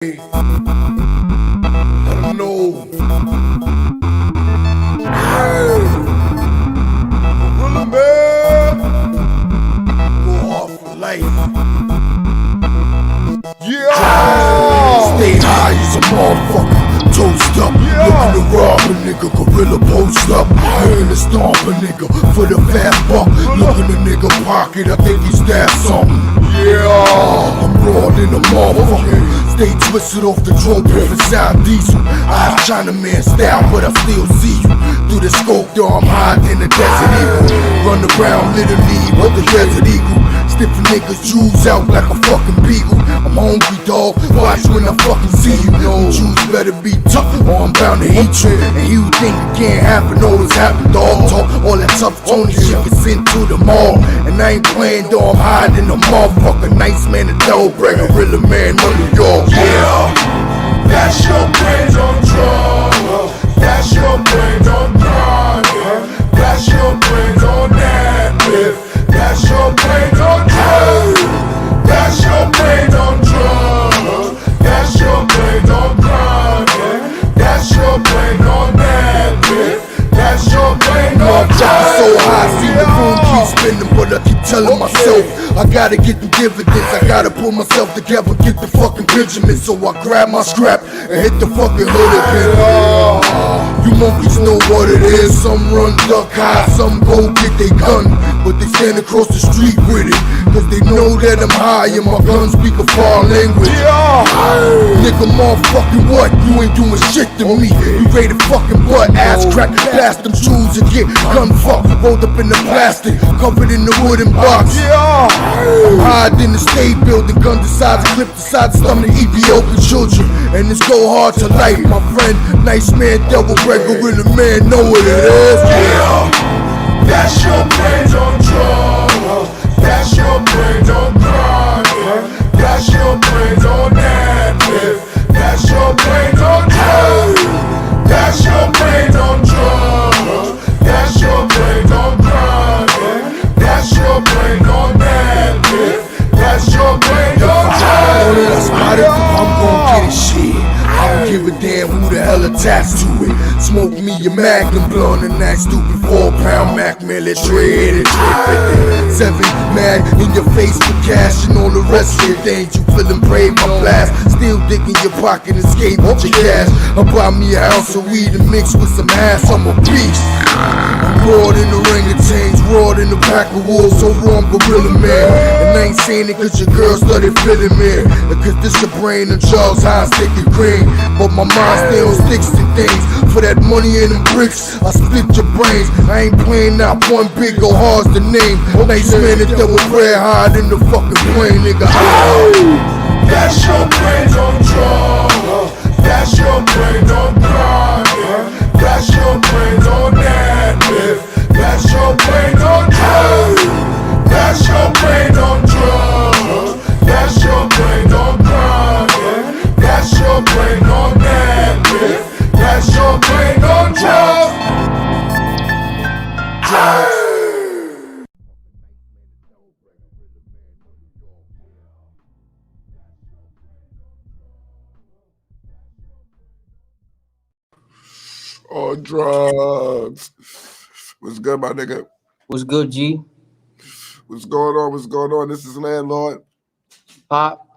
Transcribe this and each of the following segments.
Let them know. Hey, Gorilla Man, go hard for life. Yeah, stay high as a motherfucker. Toast up, looking to rob a nigga, gorilla post up. Looking to stomp a nigga for the fat buck. Looking a nigga pocket, I think he stabbed something. Yeah, I'm raw than a motherfucker. Stay twisted off the dope if it's sound diesel. I'm Chinaman style, but I still see you. Through the scope, though I'm high in the desert eagle. Run around literally with the desert eagle. Stiffin' niggas Jews out like a fucking beagle. I'm hungry, dog, watch when I fucking see you. Jews better be tough or I'm bound to eat you. And you think it can't happen, always happen, dog. Talk all that tough Tony shit gets into the mall. And I ain't playing, dog, I'm hiding the motherfucker. Nice man, the dog, gorilla man, New York. Yeah, that's your brains on drugs. That's your brains on grinding. That's your brains on that myth. That's your brains on drugs. That's your brains on drugs. That's your brains on grinding. That's your brains on that myth. That's your brains on drugs. So high, see the room keep spinning, but I keep telling myself I gotta get the dividends. I gotta pull myself together, get the fucking Benjamin. So I grab my scrap and hit the fucking hood again. You monkeys know what it is. Some run duck high, some go get they gun, but they stand across the street with it, cause they know that I'm high and my guns speak a foreign language. Nigga, motherfucking what? You ain't doing shit to me. You ready to fucking butt ass crack, blast them shoes and get gun fucked. Rolled up in the plastic, covered in the wooden box. I'm higher than the state building, gun the sides, clip the sides, stomach Ethiopian children. And it's go hard to life, my friend. Nice man, devil bread, gorilla man, know what it is. Yeah, that's your brains on drugs. That's your brains on grinding. That's your brains on that myth. That's your brains on drugs. That's your brains on drugs. That's your brains on grinding. That's your brains on that myth. That's your brains on drugs. I'm gon' get it, shit. I don't give a damn who the hell attached to it. Smoke me a Magnum blunt and that stupid 4-pound Mac military. 7 mag in your face for cash and all the rest of your things. You feelin' brave, my blast. Still digging your pocket and skate with your cash. I buy me a ounce of weed and mix with some ass. I'm a beast. I'm raw than the orangutans, raw than the pack of wolves. So raw, I'm gorilla man. And I ain't saying it cause your girl started feeling me. Cause this your brain and Charles high, stick and green. But my mind still sticks to things. For that money and them bricks, I split your brains. I ain't playing out one big, go hard's the name. Nice man that devil bread higher than the fucking plane, nigga. That's your brains on drugs. That's your brains on grinding. That's your brains on that myth. That's your brains on drugs. That's your brains on drugs. That's your brains on grinding. That's your brain on that myth. That's your brain on drugs. On drugs. What's good, my nigga? What's good, G? What's going on? What's going on? This is Landlord. Pop.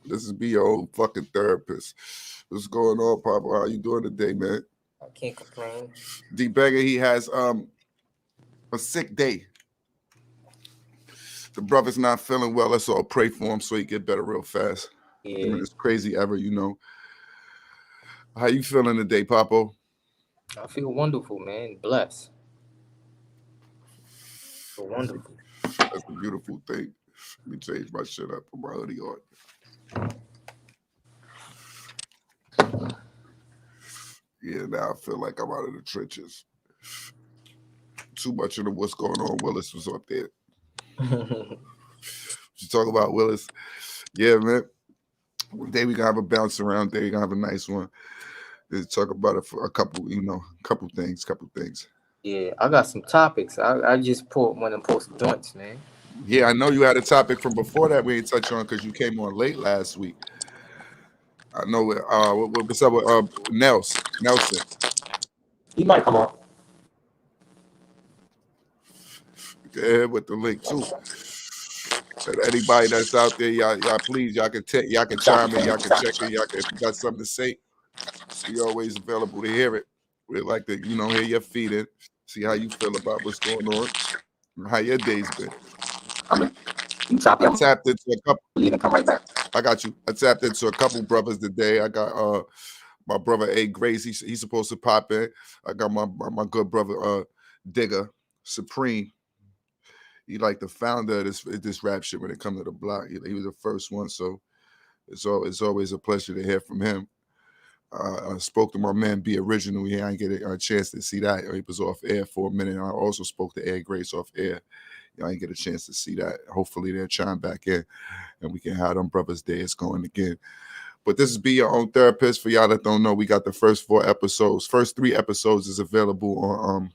This is be your old fucking therapist. What's going on, Papa? How you doing today, man? I can't complain. D Beggar, he has a sick day. The brother's not feeling well. Let's all pray for him so he get better real fast. Yeah. I mean, it's crazy ever, you know. How you feeling today, Papo? I feel wonderful, man. Blessed. Feel wonderful. That's a beautiful thing. Let me change my shit up. I'm already on. Yeah, now I feel like I'm out of the trenches. Too much of the what's going on. Willis was up there. You talk about Willis. Yeah, man. One day we gonna have a bounce around day. We gonna have a nice one. Just talk about it for a couple things. Yeah, I got some topics. I just pulled one of them post joints, man. Yeah, I know you had a topic from before that we ain't touched on because you came on late last week. I know. What's up with Nelson? He might come on. Go ahead with the link too. And anybody that's out there, y'all please, y'all can chime in, y'all can check in, if you got something to say, we always available to hear it. We'd like to, hear your feeding, see how you feel about what's going on, and how your day's been. I tapped into a couple. I got you. I tapped into a couple brothers today. I got my brother A Grace. He's supposed to pop in. I got my good brother Digger Supreme. He like the founder of this rap shit when it comes to the block. He was the first one, so it's always a pleasure to hear from him. I spoke to my man B Original. He ain't get a chance to see that. He was off air for a minute. I also spoke to A Grace off air. I ain't get a chance to see that. Hopefully they'll chime back in and we can have them brothers' days going again. But this is Be Your Own Therapist. For y'all that don't know, we got the first 4 episodes. First 3 episodes is available on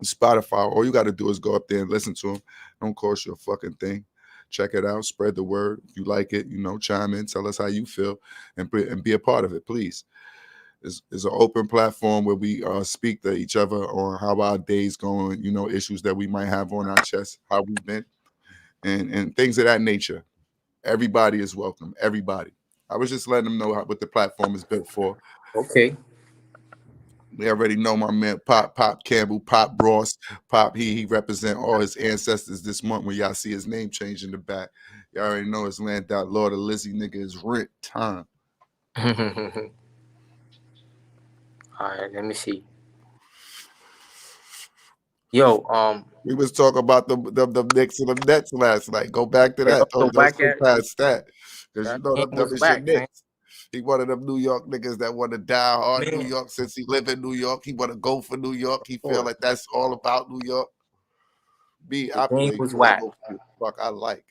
Spotify. All you got to do is go up there and listen to them. Don't cost you a fucking thing. Check it out. Spread the word. If you like it, chime in. Tell us how you feel and be a part of it, please. It's an open platform where we speak to each other on how our day's going, issues that we might have on our chest, how we've been, and things of that nature. Everybody is welcome. Everybody. I was just letting them know what the platform is built for. Okay. We already know my man Pop Campbell, Pop Ross, Pop. He represent all his ancestors this month when y'all see his name change in the back. Y'all already know his land out. Lord of Lizzie nigga is rent time. All right, let me see. Yo, we was talking about the Knicks and the Nets last night. Go back to that. Don't go past that. Because them is your Knicks. He one of them New York niggas that want to die hard New York since he live in New York. He want to go for New York. He feel like that's all about New York. I play fuck I like.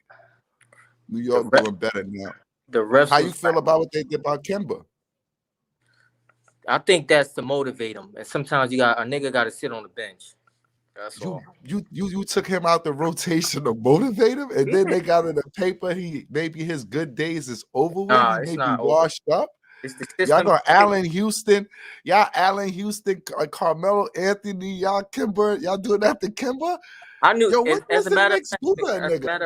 New York doing better now. The refs. How you feel about what they did about Kemba? I think that's to motivate him. And sometimes a nigga got to sit on the bench. That's all. You took him out the rotation to motivate him, and then they got in the paper. Maybe his good days is over with. He may be washed up. It's the system. Y'all got Allen Houston, Carmelo Anthony, y'all Kimber, y'all doing that to Kimber? I knew. Yo, as a matter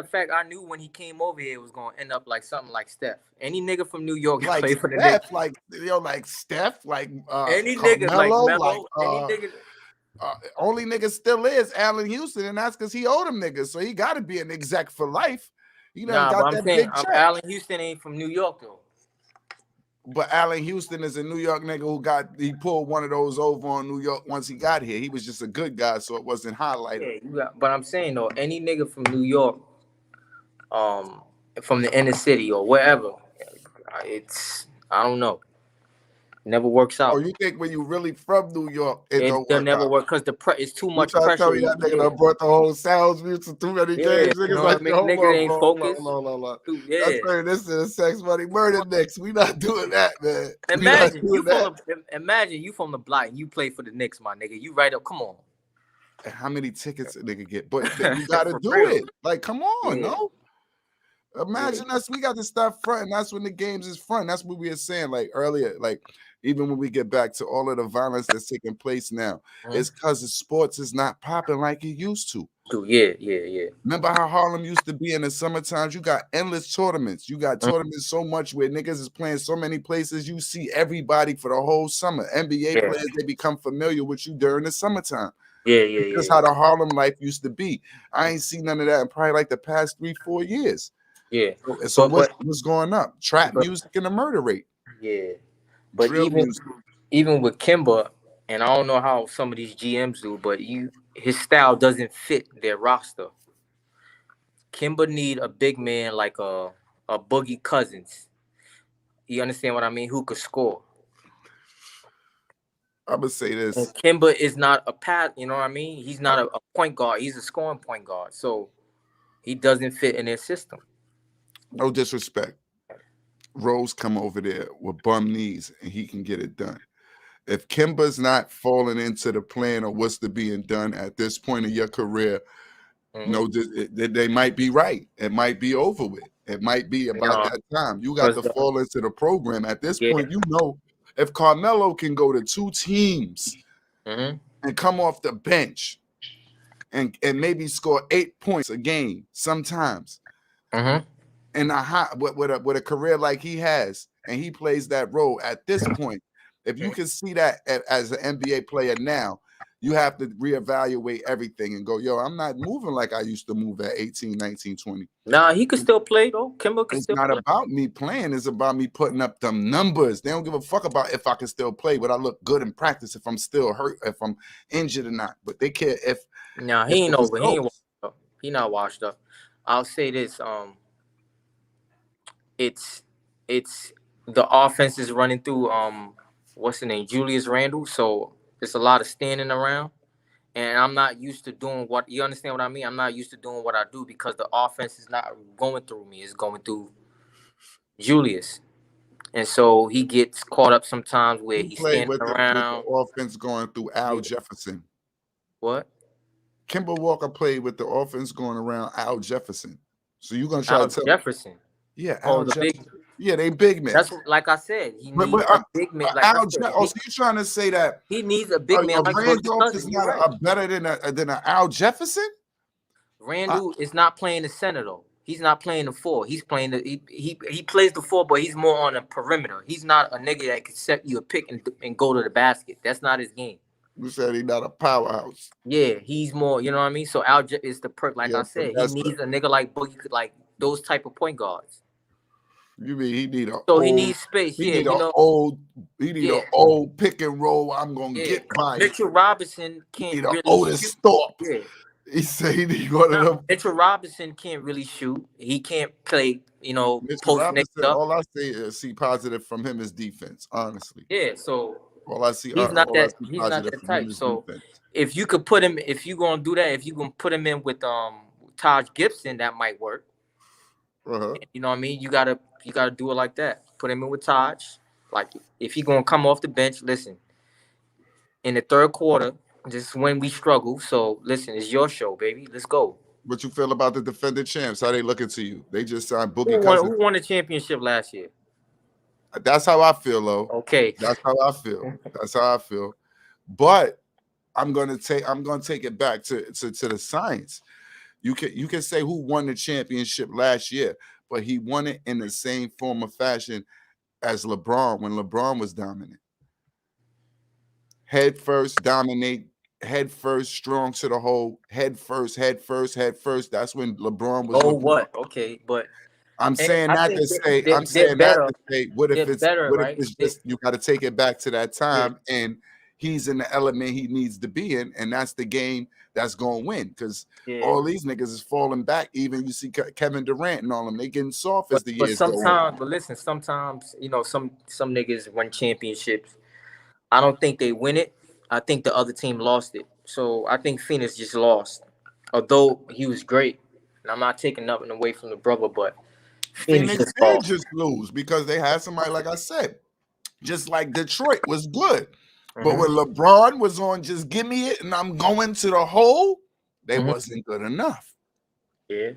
of fact, I knew when he came over here, it was gonna end up like something like Steph. Any nigga from New York like play for the Steph, Knicks. like Steph, like any Carmelo, nigga like Melo, any nigga. Only nigga still is Allen Houston, and that's because he owed him niggas, so he got to be an exec for life. Got that big check. Allen Houston ain't from New York though. But Allen Houston is a New York nigga he pulled one of those over on New York once he got here. He was just a good guy, so it wasn't highlighted. Yeah, but I'm saying though, any nigga from New York, from the inner city or wherever, I don't know. Never works out. Oh, you think when you really from New York, it don't never work because it's too much pressure. Tell me that nigga done brought the whole Sounds music to too many games. Niggas like, nigga ain't focused. That's turning this to the Sex Money Murder Knicks. We not doing that, man. Imagine you from the block and you play for the Knicks, my nigga. You right up. Come on. How many tickets a nigga get? But you got to do it. Like, come on, no. Imagine us. We got to start fronting. That's when the games is front. That's what we were saying like earlier. Like even when we get back to all of the violence that's taking place now, it's because the sports is not popping like it used to. Yeah. Remember how Harlem used to be in the summertime? You got endless tournaments. You got tournaments so much where niggas is playing so many places. You see everybody for the whole summer. NBA players, they become familiar with you during the summertime. Yeah. That's how the Harlem life used to be. I ain't seen none of that in probably like the past 3-4 years. Yeah. So what's going up? Trap music and the murder rate. Yeah. But even with Kimba, and I don't know how some of these GMs do, but his style doesn't fit their roster. Kimba need a big man like a Boogie Cousins. You understand what I mean? Who could score? I'm gonna say this. And Kimba is not a pass, you know what I mean? He's not a point guard. He's a scoring point guard. So he doesn't fit in their system. No disrespect. Rose come over there with bum knees and he can get it done. If Kimba's not falling into the plan of what's to being done at this point in your career, they might be right. It might be over with. It might be about that time. You got to fall into the program. At this point, you know, if Carmelo can go to 2 teams and come off the bench and maybe score 8 points a game sometimes, and with a career like he has, and he plays that role at this point, if you can see that as an NBA player now, you have to reevaluate everything and go, yo, I'm not moving like I used to move at 18, 19, 20. Nah, he could still play, though. Kimba could still play. It's not about me playing. It's about me putting up them numbers. They don't give a fuck about if I can still play, but I look good in practice, if I'm still hurt, if I'm injured or not. But they care if... Nah, he ain't over. He ain't washed up. He not washed up. I'll say this. It's the offense is running through what's the name, Julius Randle. So it's a lot of standing around, and I'm not used to doing what you understand what I mean. I'm not used to doing what I do because the offense is not going through me. It's going through Julius, and so he gets caught up sometimes where he's standing around. With the offense going through Al Jefferson. What? Kemba Walker played with the offense going around Al Jefferson. So you're gonna try Al to tell Jefferson. Yeah, Al Jefferson. Yeah, they big men. That's like I said. He needs a big man. Like Al so you're trying to say that he needs a big man like Randolph is not better than an Al Jefferson? Randall is not playing the center though. He's not playing the 4. He's playing he plays the 4, but he's more on the perimeter. He's not a nigga that can set you a pick and go to the basket. That's not his game. You said he's not a powerhouse. Yeah, he's more. You know what I mean. So Al is the perk. Like I said, he needs a nigga like Boogie, like those type of point guards. You mean he need he needs space. He need an old pick and roll. I'm gonna get by. Mitchell Robinson can't really Otis Thorpe. Yeah. He said he need one of them. Mitchell Robinson can't really shoot. He can't play. You know, Mitchell Robinson. All I see positive from him is defense. Honestly. Yeah. So all I see. He's not that type. So defense. If you could put him, if you gonna do that, if you gonna put him in with Taj Gibson, that might work. You know what I mean? You gotta do it like that. Put him in with Taj. Like if he gonna come off the bench, listen. In the third quarter, this is when we struggle. So listen, it's your show, baby. Let's go. What you feel about the defending champs? How they looking to you? They just signed Boogie Cousins. Who won the championship last year? That's how I feel, though. Okay. That's how I feel. That's how I feel. But I'm gonna take it back to the science. You can say who won the championship last year, but he won it in the same form of fashion as LeBron when LeBron was dominant. Head first, dominate, head first, strong to the hole, head first. That's when LeBron was. Oh, what? Okay, but I'm saying not to say. I'm saying not to say. What if it's better? What if it's just you got to take it back to that time and he's in the element he needs to be in, and that's the game that's going to win because all these niggas is falling back. Even you see Kevin Durant and all them, they getting soft as the years go on. But listen, sometimes, you know, some niggas win championships. I don't think they win it. I think the other team lost it. So I think Phoenix just lost. Although he was great. And I'm not taking nothing away from the brother, but Phoenix did just lose because they had somebody, like I said, just like Detroit was good. But when LeBron was on, just give me it and I'm going to the hole, they wasn't good enough. Yeah.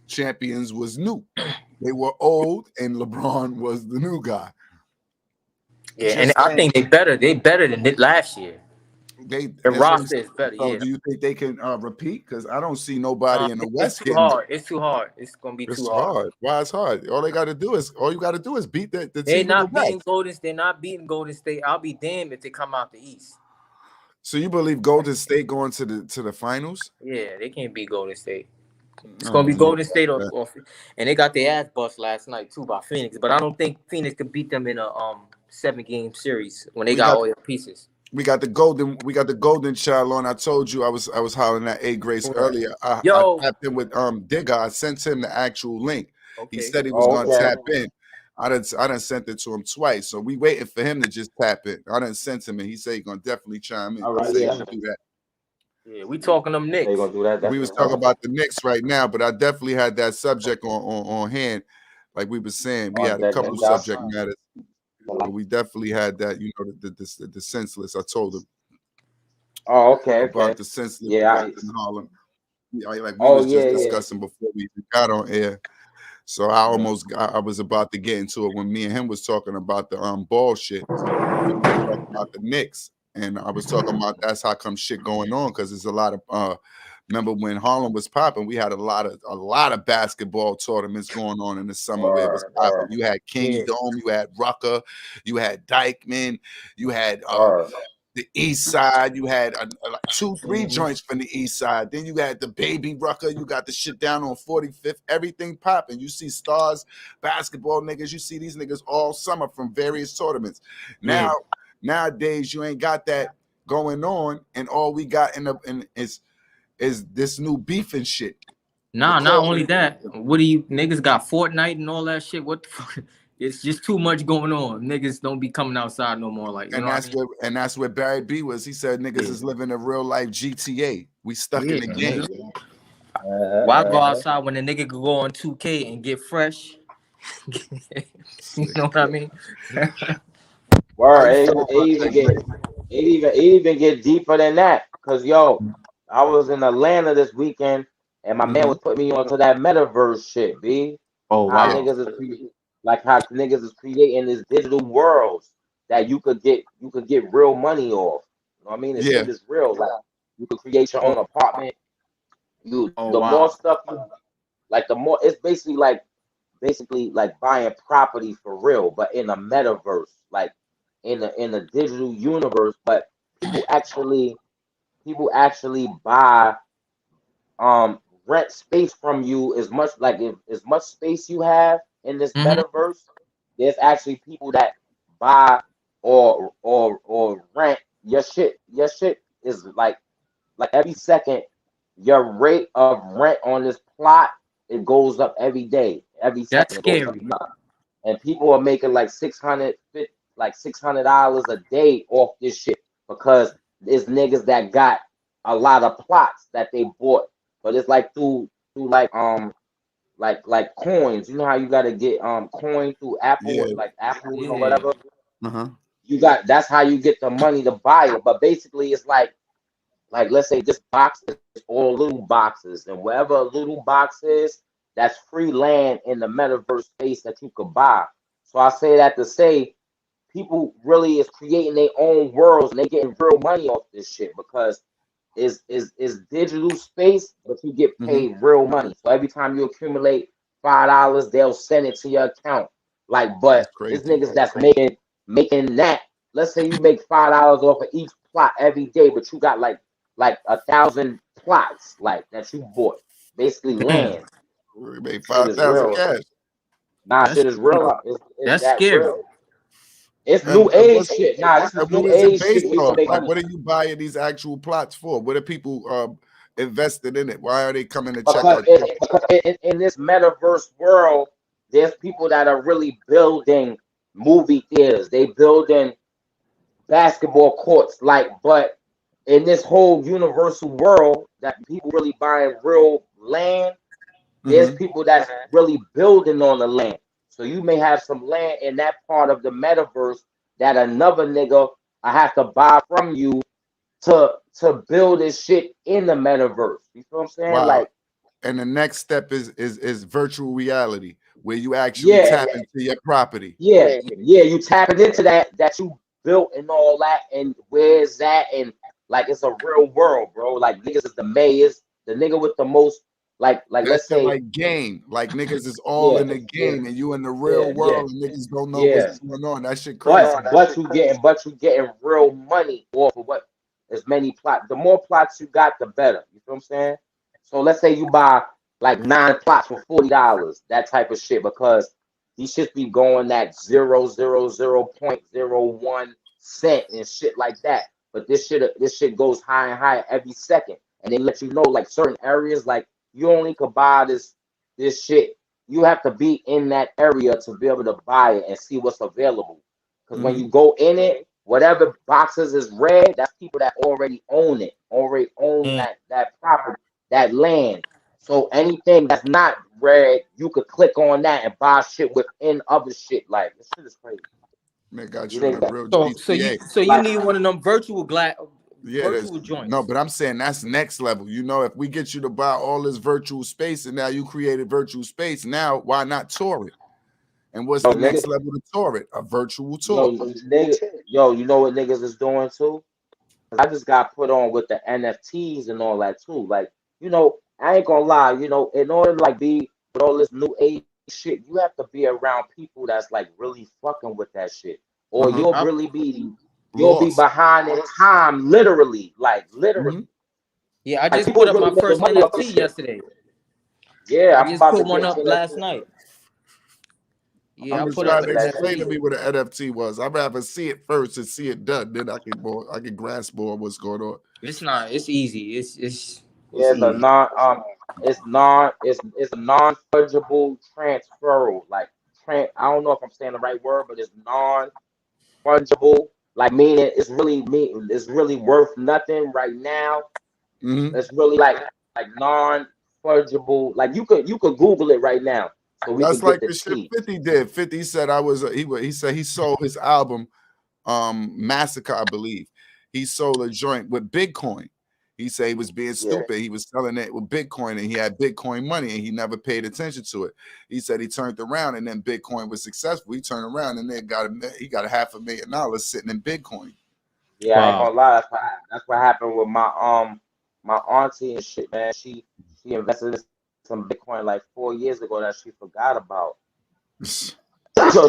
Champions was new. They were old and LeBron was the new guy. Yeah, and I think they better than last year. The roster is better. So do you think they can repeat? Because I don't see nobody in the West. It's too hard. It's too hard. It's gonna be too hard. Why it's hard? All you got to do is beat the team. They're not beating Golden. They're not beating Golden State. I'll be damned if they come out the East. So you believe Golden State going to the finals? Yeah, they can't beat Golden State. It's gonna be Golden State off, and they got their ass bust last night too by Phoenix. But I don't think Phoenix could beat them in a 7-game series when they got all their pieces. We got the golden child on. I told you I was hollering at A Grace earlier. I tapped in with Digger. I sent him the actual link. Okay. He said he was gonna tap in. I done sent it to him twice. So we waiting for him to just tap in. I done sent him and he said he's gonna definitely chime in. All right, do that. Yeah, we talking them Knicks. Gonna do that, we was talking about the Knicks right now, but I definitely had that subject on hand. Like we were saying, we had a couple of subject matters. We definitely had that, you know, the senseless. I told him. Oh, okay. About the senseless in Harlem. Like we was just discussing before we got on air. So I I was about to get into it when me and him was talking about the ball shit. We was talking about the Knicks, and I was talking about that's how come shit going on, because there's a lot of remember when Harlem was popping, we had a lot of basketball tournaments going on in the summer where it was popping. You had Kingdom, you had Rucker, you had Dykeman, you had the East Side, you had like 2-3 joints from the East Side. Then you had the Baby Rucker, you got the shit down on 45th, everything popping. You see stars, basketball niggas, you see these niggas all summer from various tournaments. Nowadays, you ain't got that going on, and all we got is this new beef and shit. Nah, not only that. What do you niggas got Fortnite and all that shit? What the fuck? It's just too much going on. Niggas don't be coming outside no more. Like, and that's where Barry B was. He said niggas is living a real life GTA. We stuck in the game. Why go outside when the nigga could go on 2K and get fresh? You know what I mean? Word, it even get deeper than that. Cause yo, I was in Atlanta this weekend, and my man was putting me onto that metaverse shit, B. Oh wow. How niggas is creating this digital worlds that you could get real money off. You know what I mean? This shit is real. Like you could create your own apartment. More stuff you like, the more it's basically like buying property for real, but in a metaverse, like in a digital universe. But people actually buy rent space from you as much as much space you have in this metaverse. There's actually people that buy or rent your shit. Your shit is like every second your rate of rent on this plot, it goes up every day. Every second That's scary. It goes up. And people are making like $600 a day off this shit because there's niggas that got a lot of plots that they bought. But it's like through like coins. You know how you gotta get coin through Apple, like Apple or whatever. You got, that's how you get the money to buy it. But basically it's like let's say this box is all little boxes, and wherever a little box is, that's free land in the metaverse space that you could buy. So I say that to say people really is creating their own worlds and they getting real money off this shit because is digital space, but you get paid real money. So every time you accumulate $5, they'll send it to your account. Like, but it's niggas that's making that. Let's say you make $5 off of each plot every day, but you got like 1,000 plots like that you bought, basically land. We made 5,000 cash. Nah, shit is real. It's that scary. Real. It's new age shit. Nah, this is new age shit. Like, what are you buying these actual plots for? What are people invested in it? Why are they coming to check out? Because in this metaverse world, there's people that are really building movie theaters. They building basketball courts. But in this whole universal world that people really buying real land, there's people that's really building on the land. So you may have some land in that part of the metaverse that another nigga I have to buy from you to build this shit in the metaverse. You feel what I'm saying? Wow. Like, and the next step is virtual reality, where you actually tap into your property. You tapping into that you built and all that, and where's that? And like, it's a real world, bro. Like, niggas is the mayors, the nigga with the most, like let's say, like game, like niggas is all in the game, and you in the real world, and niggas don't know what's going on. That shit crazy. But you getting real money off of what as many plots. The more plots you got, the better. You feel what I'm saying? So let's say you buy like 9 plots for $40, that type of shit, because these shit be going at 0.01 cent and shit like that. But this shit goes high and high every second, and they let you know like certain areas, like you only could buy this shit. You have to be in that area to be able to buy it and see what's available. Because when you go in it, whatever boxes is red, that's people that already own it, that property, that land. So anything that's not red, you could click on that and buy shit within other shit. Like, this shit is crazy. Man, got you in a real GTA. So you need one of them virtual Yeah, virtual joints. no, but I'm saying that's next level. You know, if we get you to buy all this virtual space and now you created virtual space, now why not tour it? And what's the next level to tour it? A virtual tour. Yo, you know what niggas is doing too? I just got put on with the NFTs and all that too. Like, you know, I ain't gonna lie, you know, in order to like be with all this new age shit, you have to be around people that's like really fucking with that shit. Or you'll be behind in time, literally. Like literally. Yeah, I just put up my first NFT yesterday. Yeah, I just put one up last night. Yeah, I'm just trying to explain to me what an NFT was. I'd rather see it first and see it done, then I can grasp more of what's going on. It's not. It's easy. It's it's a non-fungible transfer. Like I don't know if I'm saying the right word, but it's non-fungible. Like meaning it's really worth nothing right now. It's really like non-fungible. Like you could Google it right now. So that's like the shit 50 did. 50 said he said he sold his album Massacre, I believe. He sold a joint with Bitcoin. He said he was being stupid. He was selling it with Bitcoin and he had Bitcoin money and he never paid attention to it. He said he turned around and then Bitcoin was successful. He turned around and then he got $500,000 sitting in Bitcoin. Yeah, I ain't gonna lie. That's what happened with my auntie and shit, man. She invested in some Bitcoin like 4 years ago that she forgot about. So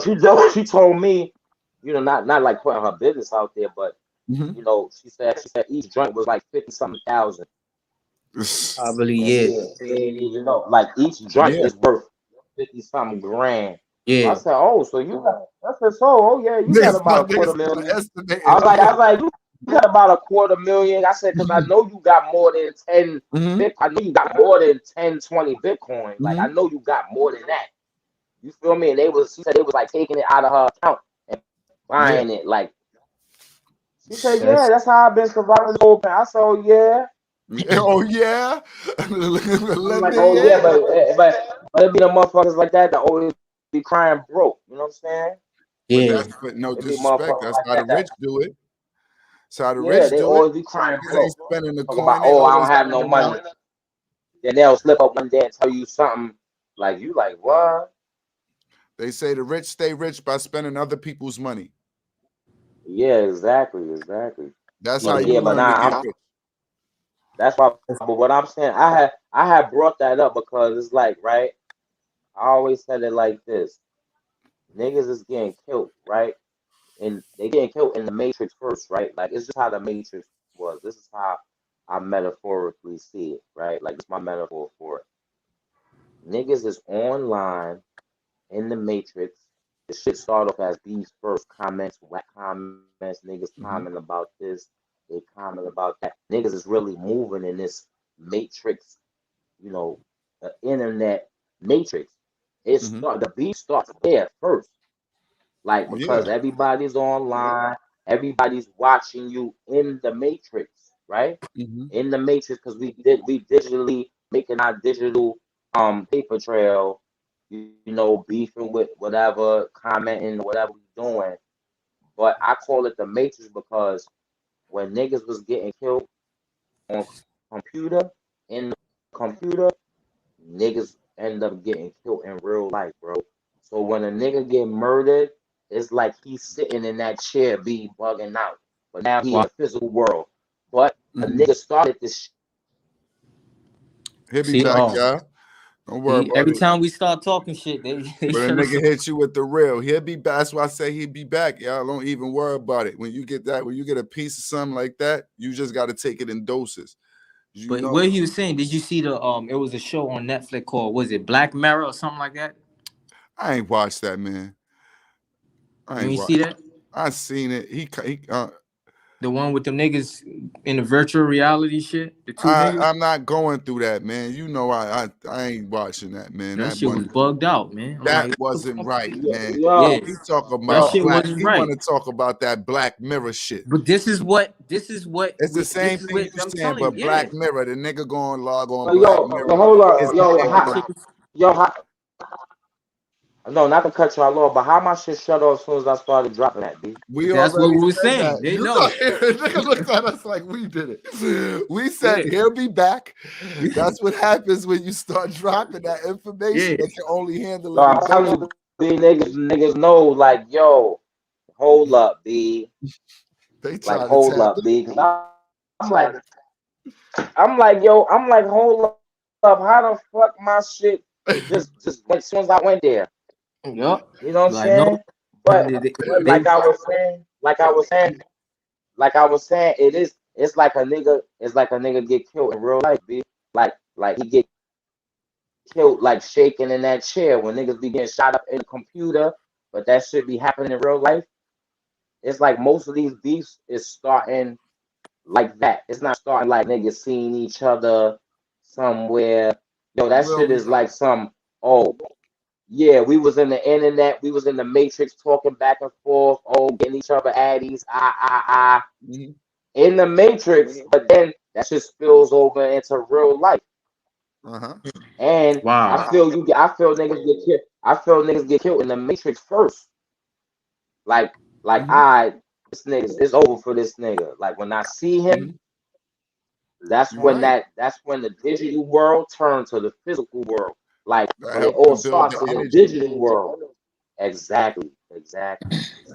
she told me, you know, not like putting her business out there, but you know, she said each joint was like 50-something thousand. I believe, you know, like each joint is worth 50-something grand. Yeah. So I said, oh, so you got? I said, so you got about $250,000. I was like, you got about $250,000. I said, because I know you got more than 10. I know you got more than 10, 20 Bitcoin. Like I know you got more than that. You feel me? And she said they was like taking it out of her account and buying it. Like she said, yeah, that's how I've been surviving the whole time. I said, oh yeah. Oh yeah. Like, oh yeah, but it be the motherfuckers like that always be crying broke. You know what I'm saying? Yeah. But no disrespect. That's how the rich do it. That's how the rich do it. They always be crying broke. Spending the coin. About, I don't have no money. Then they'll slip up one day and tell you something like you like what? They say the rich stay rich by spending other people's money. Yeah, exactly. That's how you learn to get rich. That's why. But what I'm saying, I had brought that up because it's like, right? I always said it like this: niggas is getting killed, right? And they getting killed in the Matrix first, right? Like it's just how the Matrix was. This is how I metaphorically see it, right? Like it's my metaphor for it. Niggas is online in the Matrix. The shit start off as these first comments, whack comments, niggas comment about this, they comment about that. Niggas is really moving in this Matrix, you know, the internet Matrix. The beat starts there first. Like because everybody's online, everybody's watching you in the Matrix, right? In the Matrix, because we digitally making our digital paper trail, you know, beefing with whatever, commenting, whatever we doing. But I call it the Matrix because when niggas was getting killed on in the computer, niggas end up getting killed in real life, bro. So when a nigga get murdered, it's like he's sitting in that chair, be bugging out. But now he's in the physical world. But a nigga started this. He'll be back, y'all. Don't worry about every it. time we start talking shit, they when a nigga hit you with the real, he'll be back. That's why I say he'll be back, y'all. Don't even worry about it. When you get a piece of something like that, you just got to take it in doses. But what he was saying, did you see the it was a show on Netflix called, was it Black Mirror or something like that? I ain't watched that, man. You see that? I seen it. He the one with the niggas in the virtual reality shit. The two niggas. I'm not going through that, man. You know, I ain't watching that, man. That shit was bugged out, man. That wasn't right, man. Yeah. He talk about that shit black. wasn't He right. want to talk about that Black Mirror shit. But this is what. It's the same thing you're saying, but Black Mirror, the nigga going log on Black Mirror. Hold on, No, not to cut y'all off, but how my shit shut off as soon as I started dropping that, B? That's what we were saying. That. They You know. Nigga looked at us like we did it. We said he'll be back. That's what happens when you start dropping that information. They can only handle it. So I'm telling you, B, niggas know, like, yo, hold up, B. They Like, try to hold tap up, B. Cause I'm like, yo, hold up. How the fuck my shit just went as soon as I went there? Yep. You know what I'm Like, saying? no, But they- like I was saying, it's like a nigga get killed in real life, B. Like he get killed like shaking in that chair when niggas be getting shot up in the computer, but that shit be happening in real life. It's like most of these beefs is starting like that. It's not starting like niggas seeing each other somewhere. Yo, that shit is like some, oh yeah, we was in the internet, we was in the matrix talking back and forth, oh, getting each other addies, in the matrix, but then that shit spills over into real life. And wow. I feel niggas get killed. I feel niggas get killed in the matrix first. Like this nigga, it's over for this nigga. Like when I see him, that's when the digital world turns to the physical world. Like when it all starts in the digital world. Exactly.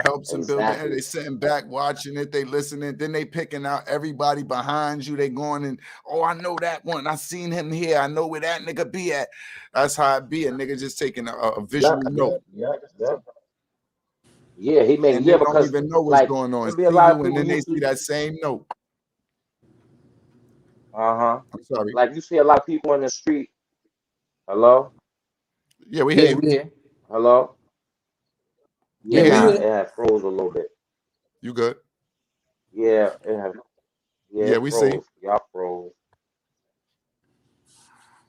Helps them build the energy. They sitting back watching it, they listening, then they picking out everybody behind you. They going and, oh, I know that one. I seen him here. I know where that nigga be at. That's how it be. A nigga just taking a visual note. Yeah, he made and they because don't even know what's going on. See you, and then they see that same note. I'm sorry. Like you see a lot of people in the street. Hello? Yeah, we hear you. Hello? Yeah, it had froze a little bit. You good? Yeah, it had. Yeah, we froze. see. Y'all froze.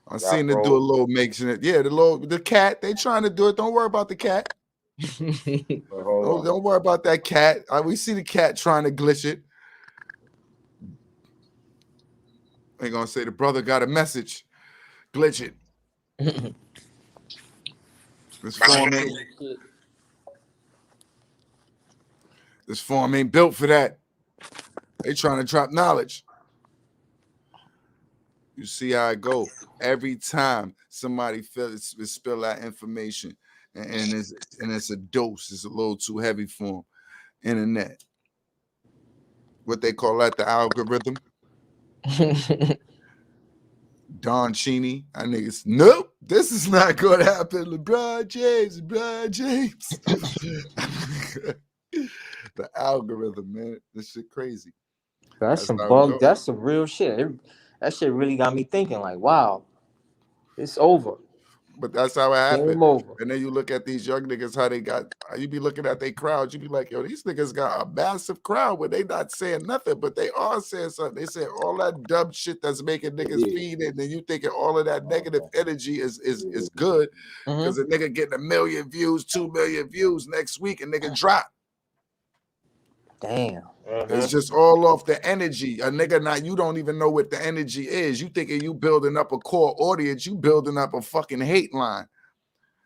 I seen it do a little making it. Yeah, the cat. They trying to do it. Don't worry about the cat. Don't worry about that cat. We see the cat trying to glitch it. They gonna say the brother got a message. Glitch it. This form ain't built for that. They trying to drop knowledge. You see how it go. Every time somebody spill that information, and it's a dose. It's a little too heavy for them. Internet. What they call that, the algorithm. Don Cheney, I niggas, nope, this is not going to happen. LeBron James. The algorithm, man, this shit crazy. That's some bug. That's some real shit. That shit really got me thinking. Like, wow, it's over. But that's how it happened. Game over. And then you look at these young niggas, how they got. You be looking at their crowd. You be like, yo, these niggas got a massive crowd where they not saying nothing, but they are saying something. They say all that dumb shit that's making niggas feed it, and then you thinking all of that negative energy is good because a nigga getting 1 million views, 2 million views next week, and nigga drop. Damn. It's just all off the energy. A nigga you don't even know what the energy is. You thinking you building up a core audience, you building up a fucking hate line.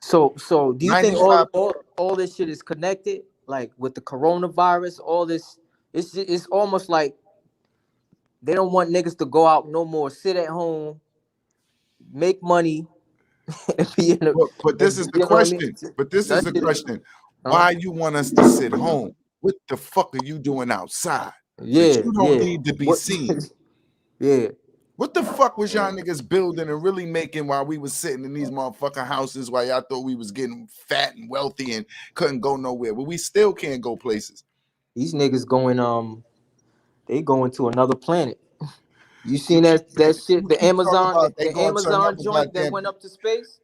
So do you think all this shit is connected? Like with the coronavirus, all this, it's almost like they don't want niggas to go out no more, sit at home, make money. But this is the question. But this is the question. Why you want us to sit home? What the fuck are you doing outside? Yeah, you don't need to be seen. Yeah. What the fuck was y'all niggas building and really making while we was sitting in these motherfucking houses while y'all thought we was getting fat and wealthy and couldn't go nowhere? But we still can't go places. These niggas going they going to another planet. You seen that shit? The Amazon joint that went up to space?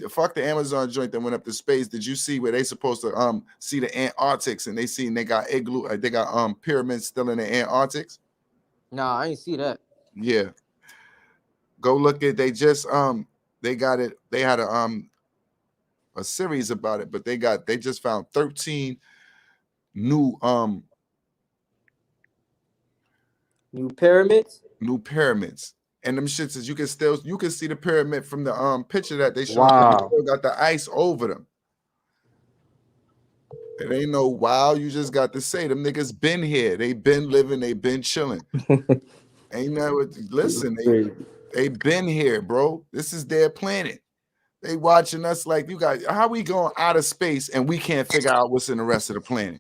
Fuck the Amazon joint that went up to space. Did you see where they supposed to see the Antarctics and they got igloo, they got pyramids still in the Antarctics? Nah, I ain't see that. Yeah. Go look at they just they got it, they had a series about it, but they just found 13 new pyramids. New pyramids. And them shits is you can see the pyramid from the picture that they showed. Wow. They still got the ice over them. It ain't no wow. You just got to say them niggas been here. They been living. They been chilling. Ain't never listen. They been here, bro. This is their planet. They watching us like you guys. How we going out of space and we can't figure out what's in the rest of the planet?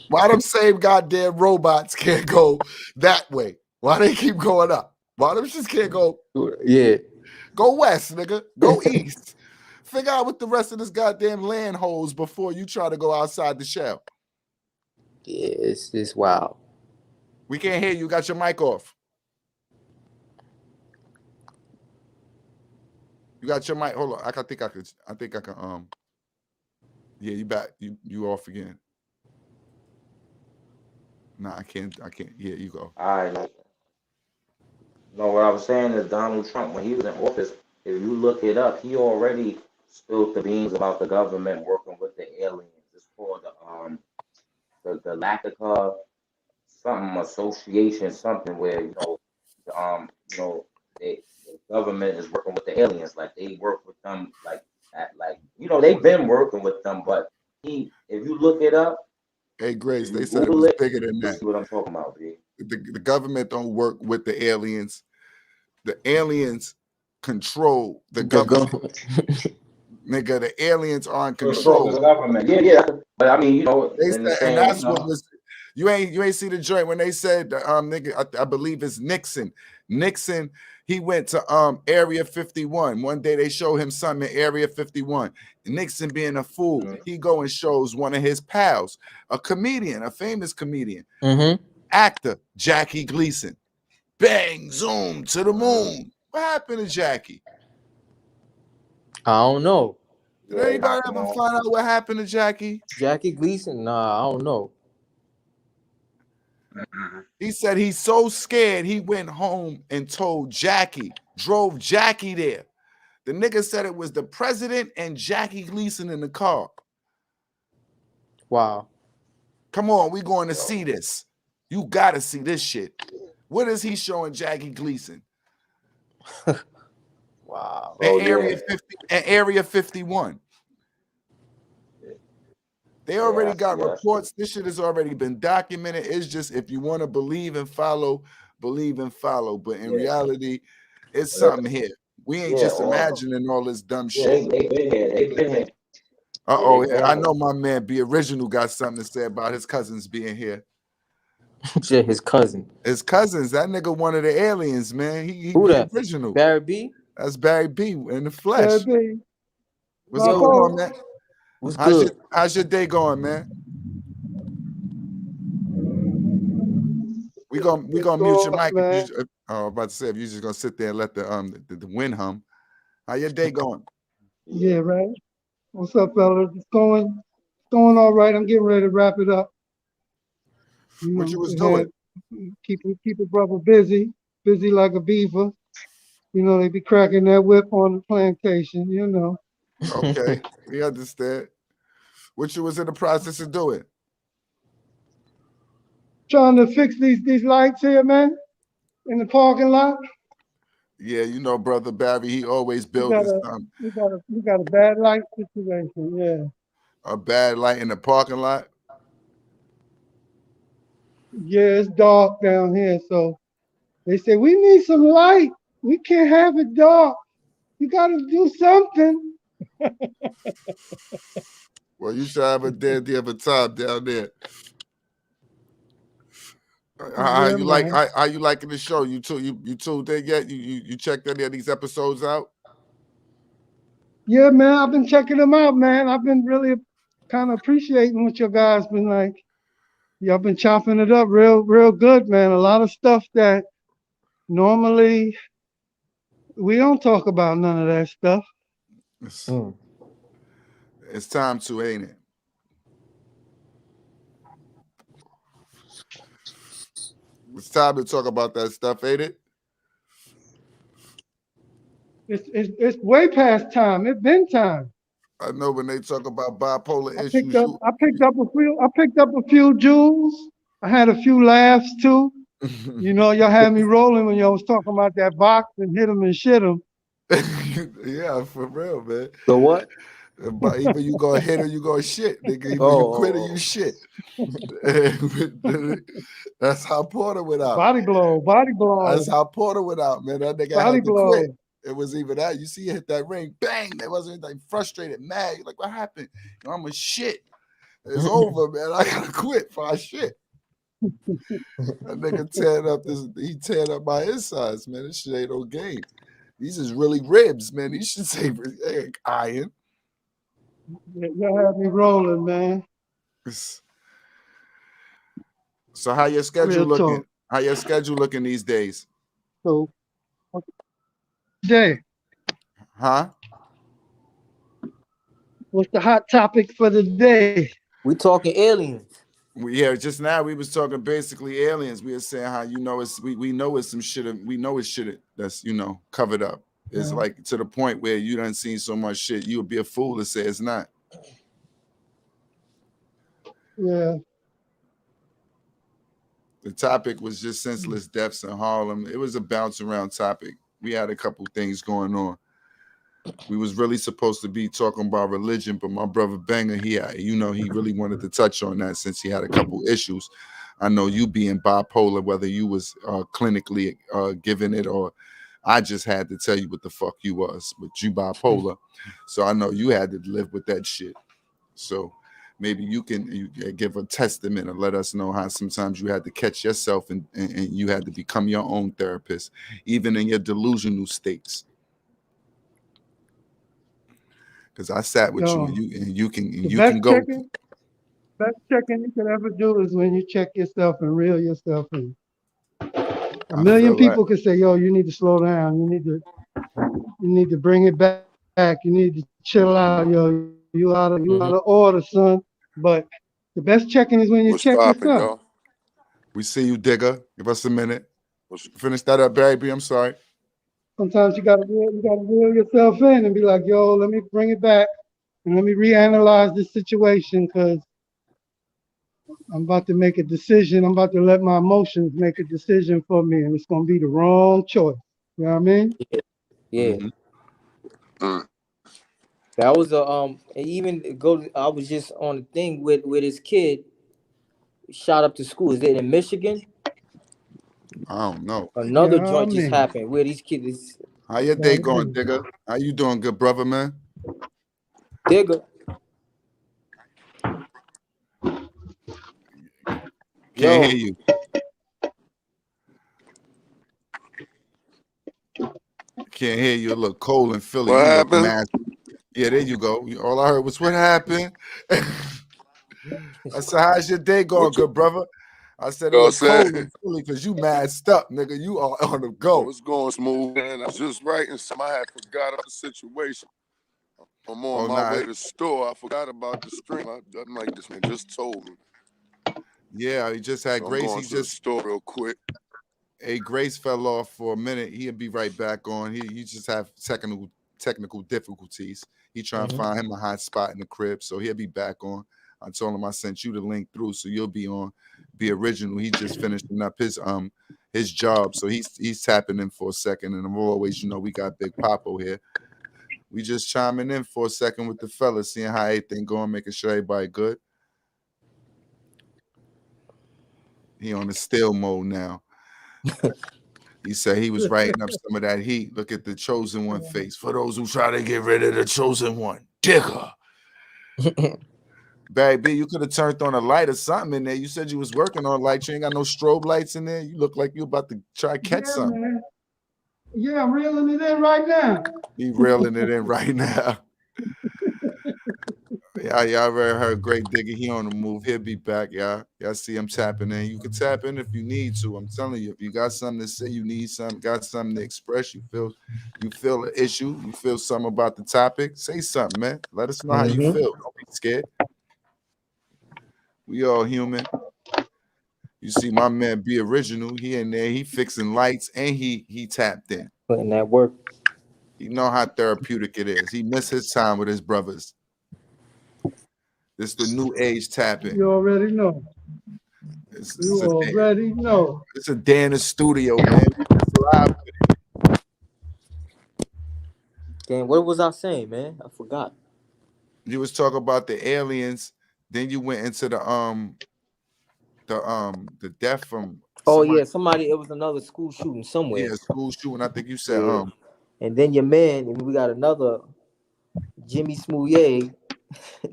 Why them same goddamn robots can't go that way? Why they keep going up? Why them just can't go? Yeah. Go west, nigga. Go east. Figure out what the rest of this goddamn land holds before you try to go outside the shell. Yeah, it's wild. We can't hear you. Got your mic off. You got your mic. Hold on. I think I can. Yeah, you back. You off again. Nah, I can't. Yeah, you go. All right. No, what I was saying is Donald Trump, when he was in office, if you look it up, he already spilled the beans about the government working with the aliens. It's called the Galactica something association, something where the government is working with the aliens, like they work with them, they've been working with them, but if you look it up, hey Grace, they said it was bigger than that. See what I'm talking about, B. The government don't work with the aliens. The aliens control the government. Nigga, the aliens are in control. The government. Yeah. But I mean, they said, and that's what was. You ain't see the joint when they said, nigga, I believe it's Nixon. Nixon, he went to Area 51. One day they show him something in Area 51. Nixon being a fool, he go and shows one of his pals, a comedian, a famous comedian, actor, Jackie Gleason. Bang, zoom to the moon. What happened to Jackie? I don't know. Did anybody ever find out what happened to Jackie? Jackie Gleason? Nah, I don't know. He said he's so scared he went home and told Jackie, drove Jackie there. The nigga said it was the president and Jackie Gleason in the car. Wow. Come on, we going to see this. You got to see this shit. What is he showing Jackie Gleason? Wow. At Area 51. They already got reports. This shit has already been documented. It's just if you want to believe and follow, believe and follow. But in reality, it's something here. We ain't just imagining all this dumb shit. They been here. I know my man B Original got something to say about his cousins being here. Shit, his cousin. His cousins. That nigga one of the aliens, man. He Who that? Original. Barry B? That's Barry B in the flesh. Barry B. What's going on, man? What's good? How's your day going, man? We gonna mute your mic. I'm about to say if you're just gonna sit there and let the wind hum. How your day going? Yeah, right. What's up, fellas? It's going all right. I'm getting ready to wrap it up. What you was doing? Keep a brother busy like a beaver. They be cracking that whip on the plantation. Okay, we understand. What you was in the process of doing? Trying to fix these lights here, man, in the parking lot. Yeah, brother Barry, he always builds We got a bad light situation, yeah. A bad light in the parking lot? Yeah, it's dark down here, so they say we need some light. We can't have it dark. You gotta do something. Well, you should have a dandy of a time down there. How you liking the show? You tuned in yet? You checked any of these episodes out? Yeah, man, I've been checking them out, man. I've been really kind of appreciating what your guys been like. Y'all been chopping it up real good, man. A lot of stuff that normally we don't talk about, none of that stuff. It's time to, ain't it? It's time to talk about that stuff, ain't it? It's way past time. It's been time. I know when they talk about bipolar issues. I picked up a few jewels. I had a few laughs too. Y'all had me rolling when y'all was talking about that box and hit them and shit them. Yeah, for real, man. The what? But either you gonna hit or you gonna shit, nigga. Either you quit or you shit. That's how Porter went out. Body blow. That's how Porter went out, man. That nigga had to quit. It was even that. You see, he hit that ring, bang. They wasn't like frustrated, mad. You're like, what happened? You know, I'm a shit. It's over, man. I gotta quit for our shit. That nigga tearing up he tearing up my insides, man. This shit ain't no game. These is really ribs, man. These should say iron. You had me rolling, man. So how your schedule looking? How your schedule looking these days? So day. Huh? What's the hot topic for the day? We talking aliens. Yeah, just now we was talking basically aliens. We were saying how we know it's some shit. We know it's shit that's covered up. It's like to the point where you done seen so much shit, you would be a fool to say it's not. Yeah. The topic was just senseless deaths in Harlem. It was a bounce around topic. We had a couple things going on. We was really supposed to be talking about religion, but my brother Banger, he really wanted to touch on that since he had a couple issues. I know you being bipolar, whether you was clinically given it or I just had to tell you what the fuck you was, but you bipolar. So I know you had to live with that shit. So maybe you give a testament and let us know how sometimes you had to catch yourself and you had to become your own therapist, even in your delusional states. Because I sat with you and you can go. Best checking you could ever do is when you check yourself and reel yourself in. A million people can say, yo, you need to slow down. You need to bring it back. You need to chill out, yo. You out of order, son. But the best checking is when you check yourself. Yo? We see you, Digger. Give us a minute. Finish that up, baby. I'm sorry. Sometimes you gotta reel yourself in and be like, yo, let me bring it back and let me reanalyze this situation because I'm about to make a decision. I'm about to let my emotions make a decision for me, and it's gonna be the wrong choice. You know what I mean? Yeah. That was I was just on the thing with his kid shot up to school. Is it in Michigan? I don't know. Another joint just happened where these kids. How your day going, Digger? How you doing, good brother, man? Digger. Can't hear you. Can't hear you. A little cold in Philly. What you happened? Look yeah, there you go. All I heard was what happened. I said, how's your day going, good brother? I said, it was cold in Philly because you masked up, nigga. You are on the go. It's going smooth, man. I was just writing some. I had forgot about the situation. I'm on my way to the store. I forgot about the stream. I'm like, this man just told me. Yeah, he just had Grace. He just store real quick. Hey, Grace fell off for a minute. He'll be right back on. He just have technical difficulties. He trying to find him a hot spot in the crib, so he'll be back on. I told him I sent you the link through, so you'll be on. Be original. He just finishing up his job, so he's tapping in for a second. And I'm always, we got Big Papo here. We just chiming in for a second with the fellas, seeing how everything going, making sure everybody good. He on the still mode now. He said he was writing up some of that heat. Look at the chosen one face. For those who try to get rid of the chosen one, Digger. Baby, you could have turned on a light or something in there. You said you was working on lights. You ain't got no strobe lights in there. You look like you about to try to catch something. Man. Yeah, I'm reeling it in right now. He reeling it in right now. Y'all already heard Great Digger. He on the move. He'll be back, y'all. Y'all see him tapping in. You can tap in if you need to. I'm telling you, if you got something to say, you need something, got something to express, you feel an issue, you feel something about the topic, say something, man. Let us know how you feel. Don't be scared. We all human. You see my man Be Original. He in there. He fixing lights and he tapped in. Putting that work. You know how therapeutic it is. He missed his time with his brothers. This the new age tapping. You already know. You already know. It's a day in the studio, man. Damn, what was I saying, man? I forgot. You was talking about the aliens, then you went into the death from somebody. It was another school shooting somewhere. Yeah, school shooting. I think you said And then your man, and we got another Jimmy Smouye.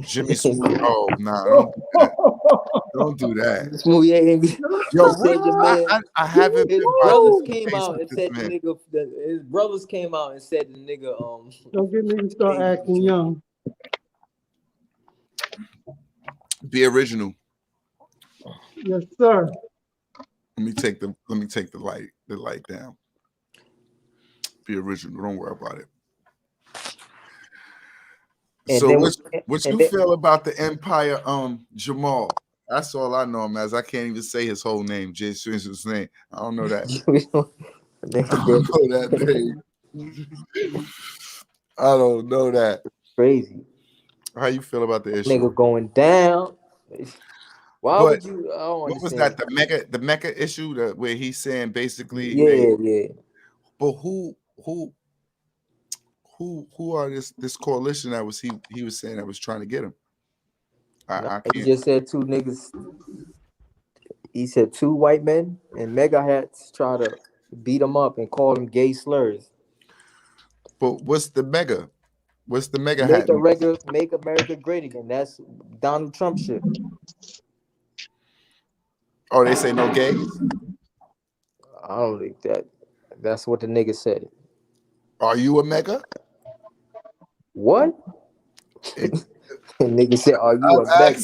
Jimmy Smooth. Oh, nah, don't do that. Don't do that. Smouye. Yo, Said your man. I haven't His been brothers watching came out and said the man. nigga. His brothers came out and said the nigga. Don't get niggas start acting young. Be original. Yes, sir. Let me take the light down. Be original. Don't worry about it. And so then, what you feel about the Empire Jamal? That's all I know him as. I can't even say his whole name, Jason's name. I don't know that. I don't know that name. I don't know that. Crazy. How you feel about the issue? Nigga going down. Why would you? I don't what understand. was that? The Mecca issue where he's saying basically, yeah. But who are this coalition that was he was saying that was trying to get him? I can't. He just said two niggas. He said 2 white men and mega hats try to beat him up and call him gay slurs. But what's the mega? What's the mega hat? Make America great again. That's Donald Trump shit. Oh, they say no gays? I don't think that's what the nigga said. Are you a mega? What? Nigga said, "Are you a mega?"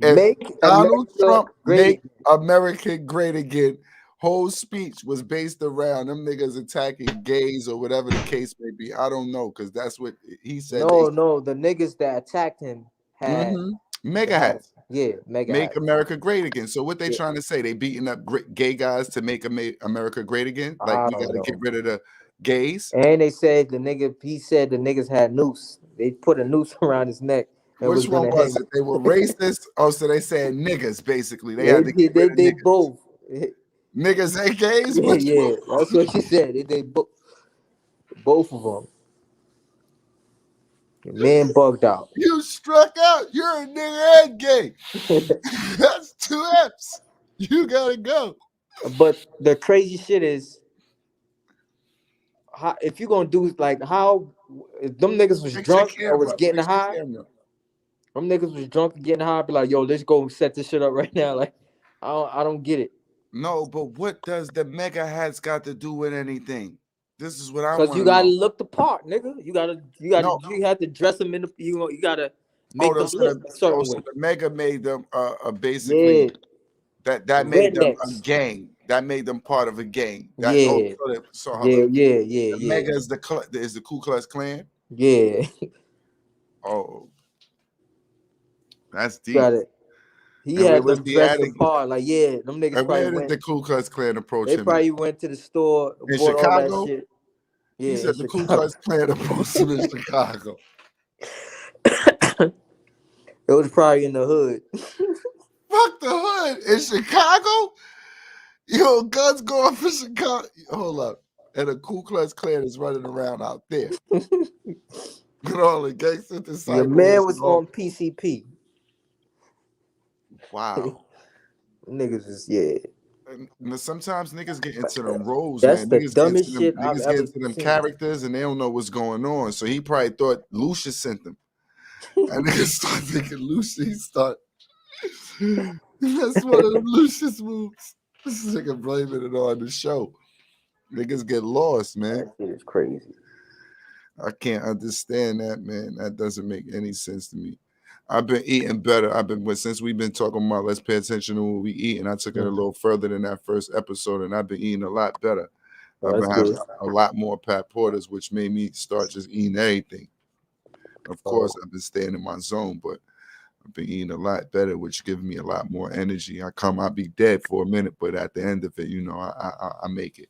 If Donald Trump make America great again, whole speech was based around them niggas attacking gays or whatever the case may be. I don't know, because that's what he said. No, the niggas that attacked him had mega hats. Yeah, mega make hats. America great again. So what they trying to say? They beating up gay guys to make America great again? Like we got to get rid of the gays? And they said he said the niggas had noose. They put a noose around his neck. Which one was it? They were racist. Oh, so they said niggas basically. They had to get rid of they niggas. both. Niggas and gays? Yeah, that's what she said. They both of them. Your man bugged out. You struck out. You're a nigga and gay. That's 2 F's. You gotta go. But the crazy shit is, if you're gonna do if them niggas was drunk or was getting high, them niggas was drunk and getting high, be like, yo, let's go set this shit up right now. Like, I don't get it. No, but what does the mega hats got to do with anything? This is what I want to know. Because you gotta look the part, nigga. You have to dress them in the. You gotta make them look a certain way. So the mega made them basically that made them a gang. That made them part of a gang. The mega is the Ku Klux Klan. Yeah. Oh, that's deep. He had them dressed apart, like them niggas. And where did the Ku Klux Klan approach him? They probably went to the store in bought Chicago. All that shit. Yeah, he said the Ku Klux Klan approached him in Chicago. It was probably in the hood. Fuck the hood in Chicago. Yo, guns going for Chicago. Hold up, and the Ku Klux Klan is running around out there. With all the gangster disciples. Your man was on PCP. Wow. Niggas is And sometimes niggas get into them roles. That's man. the dumbest shit Niggas get into them characters and they don't know what's going on. So he probably thought Lucius sent them. And niggas start thinking Lucius. That's one of them Lucius moves. This nigga blaming it on the show. Niggas get lost, man. That shit is crazy. I can't understand that, man. That doesn't make any sense to me. I've been eating better. Since we've been talking about let's pay attention to what we eat, and I took it a little further than that first episode, and I've been eating a lot better. I've been having a lot more Pat Porters, which made me start just eating everything. Of course, I've been staying in my zone, but I've been eating a lot better, which gives me a lot more energy. I'll be dead for a minute, but at the end of it, I make it.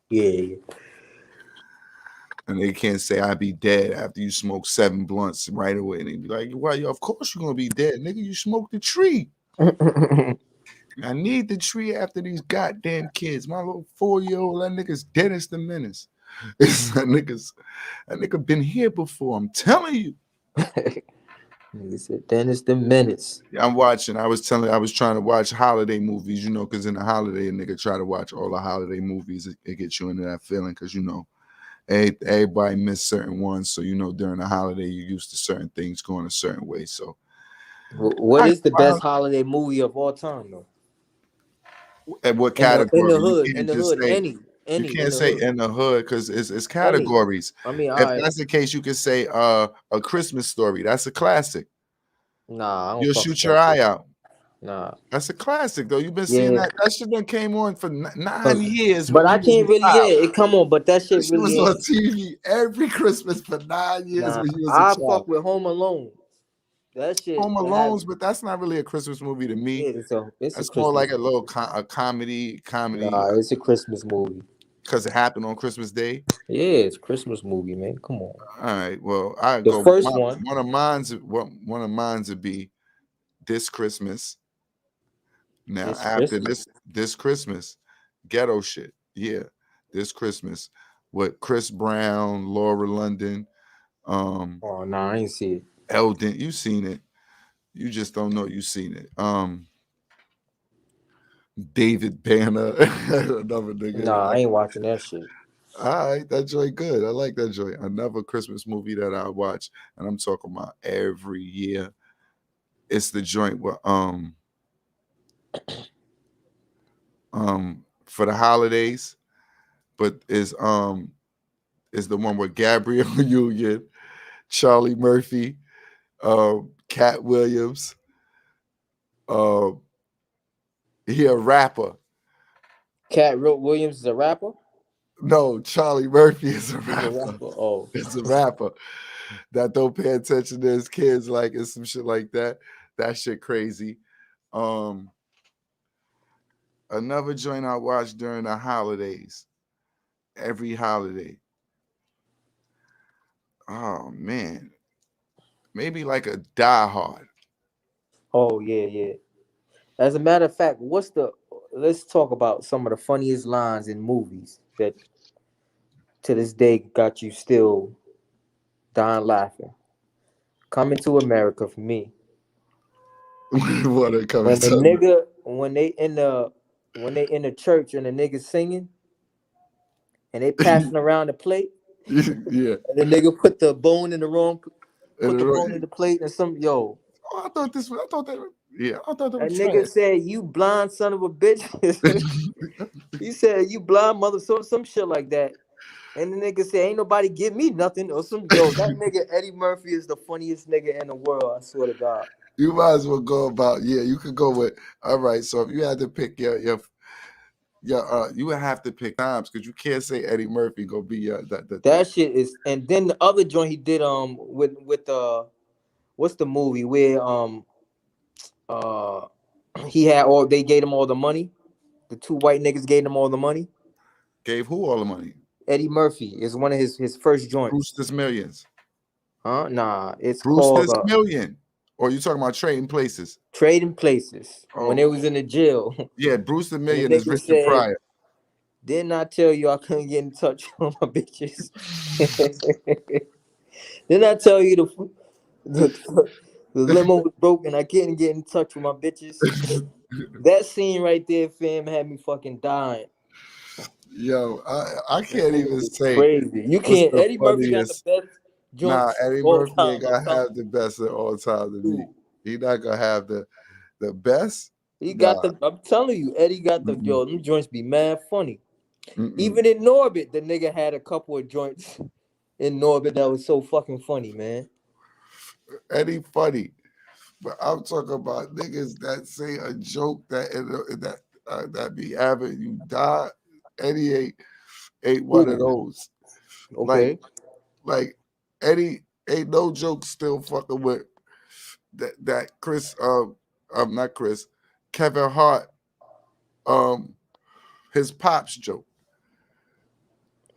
Yeah. And they can't say I be dead after you smoke 7 blunts right away. And they be like, well, of course you're going to be dead. Nigga, you smoked the tree. I need the tree after these goddamn kids. My little 4-year-old, that nigga's dead as the menace. It's that nigga been here before. I'm telling you. He said, then it's the minutes. I'm watching. I was trying to watch holiday movies, you know, because in the holiday, a nigga try to watch all the holiday movies. It gets you into that feeling because, you know, everybody miss certain ones. So, you know, during the holiday, you're used to certain things going a certain way. So, what is the best holiday movie of all time, though? At what category? In the hood, any. You can't say in the hood because it's categories. Any. I mean, if that's the case, you can say A Christmas Story. That's a classic. Nah, I don't You'll shoot your eye out. Nah, that's a classic though. You've been seeing that. That shit done came on for 9 years. But I can't really it come on. But that shit really was on TV every Christmas for 9 years. Nah, when you was I a child. fuck with Home Alone. That shit. Home Alone's, but that's not really a Christmas movie to me. Yeah, it's more like a little comedy. Nah, it's a Christmas movie. Because it happened on Christmas Day. Yeah, it's a Christmas movie, man. Come on. All right. Well, I go. First one. One of mine's would be This Christmas. Now after this Christmas, ghetto shit. Yeah, This Christmas with Chris Brown, Laura London. Oh no, I ain't see it. Eldon, you seen it. You just don't know you seen it. David Banner, another nigga. Nah, I ain't watching that shit. All right, that joint good. I like that joint. Another Christmas movie that I watch, and I'm talking about every year. It's the joint where for the holidays, but is the one with Gabrielle Union, Charlie Murphy, Cat Williams. He a rapper. Cat Williams is a rapper? No, Charlie Murphy is a rapper. Oh, it's a rapper that don't pay attention to his kids, like it's some shit like that. That shit crazy. Another joint I watched during the holidays. Every holiday. Oh man. Maybe like a Die Hard. Oh yeah. As a matter of fact, let's talk about some of the funniest lines in movies that to this day got you still dying laughing. Coming to America for me. When they in the church and the niggas singing and they passing around the plate. Yeah. And the nigga put the bone in the wrong bone in the plate and some Oh, I thought that that nigga said, "You blind son of a bitch." He said, "You blind mother," some shit like that. And the nigga said, "Ain't nobody give me nothing," or some that nigga Eddie Murphy is the funniest nigga in the world. I swear to God. You might as well go about you could go with all right. So if you had to pick you would have to pick times because you can't say Eddie Murphy go be that shit is. And then the other joint he did with what's the movie where he had they gave him all the money. The two white niggas gave him all the money. Gave who all the money? Eddie Murphy is one of his first joints. Brewster's Millions. Huh? Nah, it's Brewster's called Million. Or you talking about Trading Places? Trading Places. When they was in the jail. Yeah, Brewster Million is Richard Pryor. Didn't I tell you I couldn't get in touch with my bitches? Didn't I tell you the limo was broken? I couldn't get in touch with my bitches. That scene right there, fam, had me fucking dying. Yo, I can't even say crazy. You can't. Eddie Murphy got the best. Nah, Eddie Murphy ain't gonna have the best of all time to me. He not gonna have the best. He got I'm telling you, Eddie got the them joints be mad funny. Even in Norbit, the nigga had a couple of joints in Norbit that was so fucking funny, man. Eddie funny, but I'm talking about niggas that say a joke that be having you die. Eddie ain't one of those. Okay, like Eddie ain't no joke still fucking with that Chris not Chris, Kevin Hart his pops joke.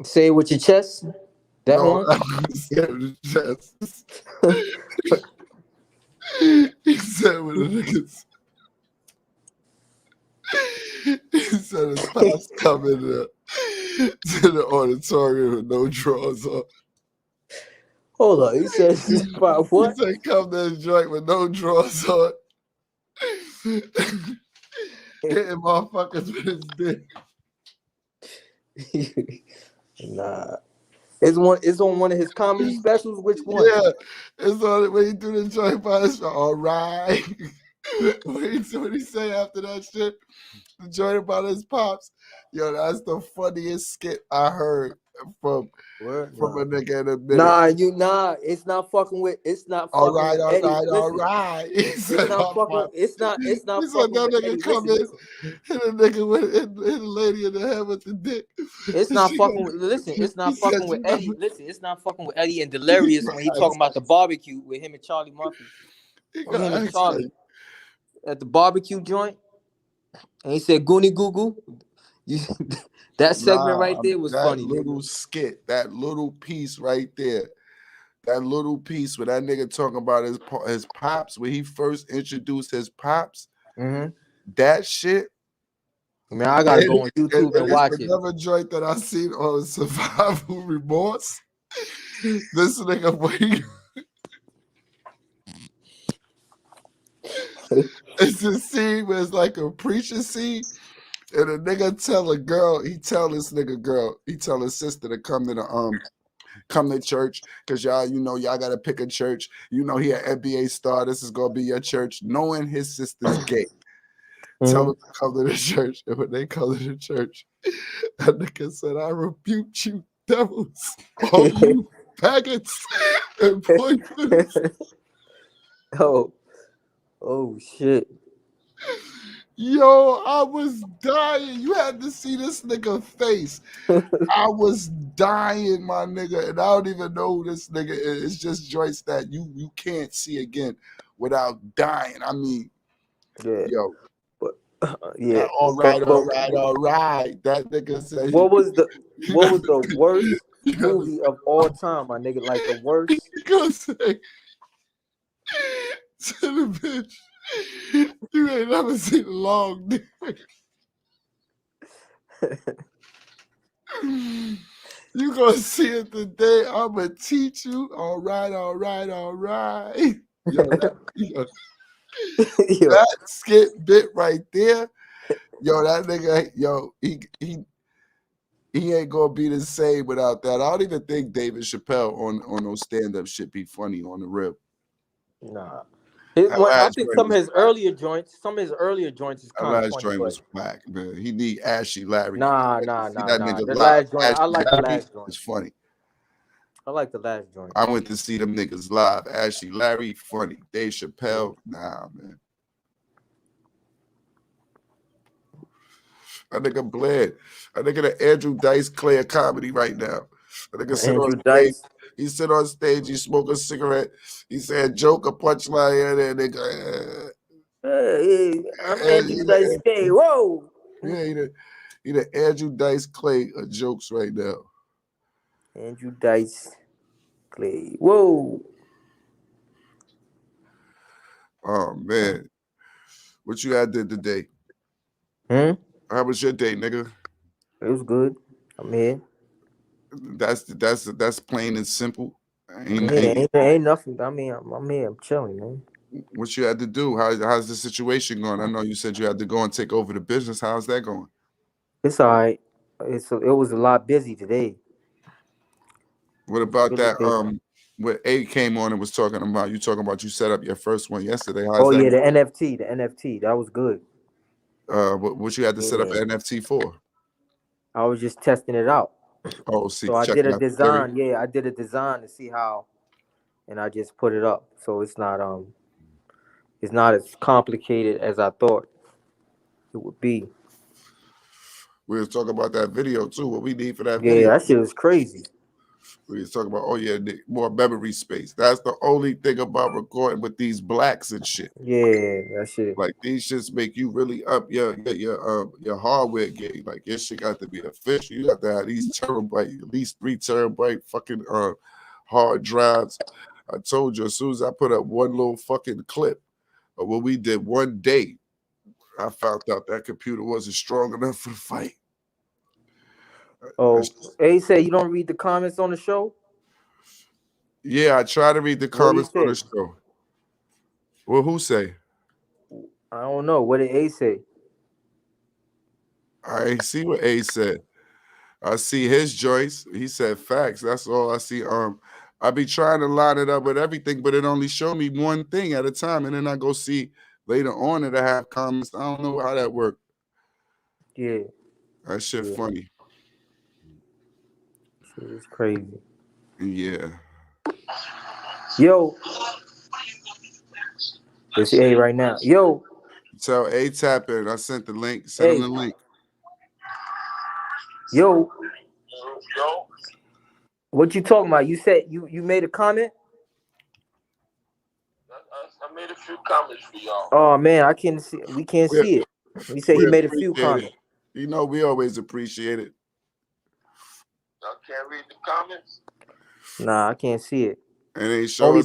Say it with your chest. That one? Say it with your chest. He said with the niggas. He said his pops coming to the auditorium with no drawers on. Hold on, he said what? He said come to the joint with no drawers on. Hitting motherfuckers with his dick. Nah. It's on one of his comedy specials. Which one? Yeah, it's on it when he do the joint by his. All right. What he say after that shit? The joint about his pops. Yo, that's the funniest skit I heard from a nigga in a minute. It's not fucking with. It's not all fucking right, with all Eddie. right, all Listen, right. it's not fucking. It's not He fucking said that with nigga Eddie. come Listen. hit a nigga with hit the lady in the head with the dick. It's not fucking with. Listen, it's not fucking with Eddie. Listen, it's not fucking with Eddie and Delirious when he talking about the barbecue with him and Charlie Murphy. Him and Charlie at the barbecue joint, and he said "Goonie Goo Goo." That segment right there was funny. That little skit, that little piece right there, that little piece where that nigga talking about his pops, when he first introduced his pops, that shit. Man, I gotta go on YouTube and watch it. Another joint that I seen on Survival Remorse. This nigga, it's a scene where it's like a preacher scene, and a nigga tell a girl, he tell his sister to come to church, because y'all gotta pick a church. He an NBA star. This is gonna be your church, knowing his sister's gay. Tell them to come to the church. And when they come to the church, that nigga said, I rebuke you, devils, all you faggots and poisoners. Oh shit. Yo, I was dying. You had to see this nigga face. I was dying, my nigga, and I don't even know who this nigga is. It's just joints that you can't see again without dying. I mean, yo. Yeah. All right. That nigga said. What was the worst movie of all time, my nigga? Like the worst. He gonna say to the bitch, you ain't never seen a long dick. You gonna see it today. I'ma teach you. All right. Yo, that skit bit right there. Yo, that nigga, he ain't gonna be the same without that. I don't even think David Chappelle on those stand-up shit be funny on the rip. Nah. I think some of his earlier joints is kind of funny. Last joint was whack, man. He need Ashy Larry. Nah. Nigga last joint, I like the last joint. It's funny. I like the last joint. I went to see them niggas live. Ashy Larry, funny. Dave Chappelle, nah, man. That nigga bled. That nigga the Andrew Dice Clay of comedy right now. That nigga sit on stage. He sit on stage. He smoke a cigarette. He said joke, a punchline, and nigga. I'm Andrew Dice Clay. Whoa. Yeah, he the Andrew Dice Clay of jokes right now. Andrew Dice Clay. Whoa. Oh man, what you had did today? How was your day, nigga? It was good. I'm here. That's plain and simple. Ain't nothing. I mean, I'm here. I'm chilling, man. What you had to do? How's the situation going? I know you said you had to go and take over the business. How's that going? It's all right. It was a lot busy today. What about that? What A came on and was talking about? You set up your first one yesterday. How's that? The NFT. That was good. What you had to set up an NFT for? I was just testing it out. Oh, see, so I did a design. Yeah, I did a design to see how, and I just put it up. So it's not as complicated as I thought it would be. We was talking about that video too. What we need for that video? Yeah, that shit was crazy. We was talking about, more memory space. That's the only thing about recording with these blacks and shit. Yeah, that shit. Like these shits make you really up your hardware game. Like your shit got to be official. You got to have these terabyte, at least 3 terabyte fucking hard drives. I told you, as soon as I put up one little fucking clip of what we did one day, I found out that computer wasn't strong enough for the fight. Oh, A said you don't read the comments on the show? Yeah, I try to read the What did he comments on the say? show. Well, who say? I don't know. What did A say? I see what A said. I see his Joyce. He said facts. That's all I see. I be trying to line it up with everything, but it only show me one thing at a time, and then I go see later on that I have comments. I don't know how that worked. Yeah. That shit funny. Shit is crazy. Yeah. Yo. It's A right now. Yo. Tell A tap in. I sent the link. Send him the link. Yo. What you talking about? You said you made a comment? I made a few comments for y'all. Oh man, I can't see. We can't see it. He said he made a few comments. You know, we always appreciate it. Y'all can't read the comments? Nah, I can't see it. And they show Only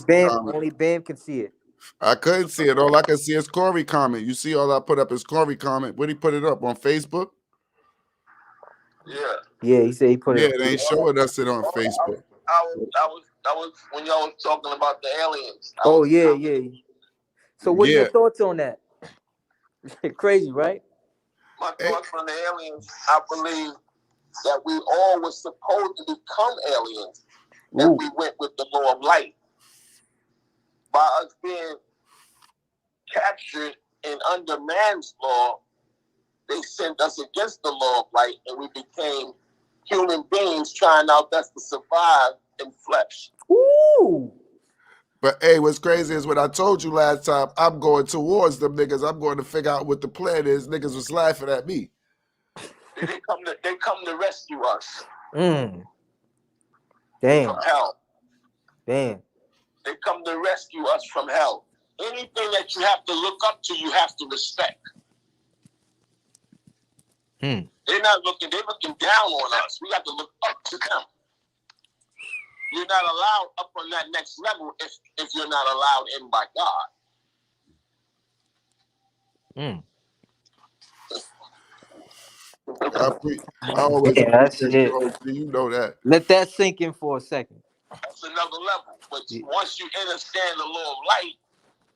Bam can see it. I couldn't see it. All I can see is Corey comment. You see all I put up is Corey comment. Where'd he put it up? On Facebook? Yeah. Yeah, he said he put it up. Yeah, they ain't showing us it on Facebook. I was when y'all was talking about the aliens. Yeah. So what are your thoughts on that? Crazy, right? My thoughts on the aliens, I believe that we all were supposed to become aliens. And we went with the law of light. By us being captured and under man's law, they sent us against the law of light, and we became human beings trying our best to survive in flesh. Ooh. But hey, what's crazy is what I told you last time. I'm going towards them niggas. I'm going to figure out what the plan is. Niggas was laughing at me. They come to rescue us. Damn. From hell. Damn. They come to rescue us from hell. Anything that you have to look up to, you have to respect. They're looking down on us. We got to look up to them. You're not allowed up on that next level if you're not allowed in by God. I always that's it. You know that. Let that sink in for a second. That's another level. But once you understand the law of light,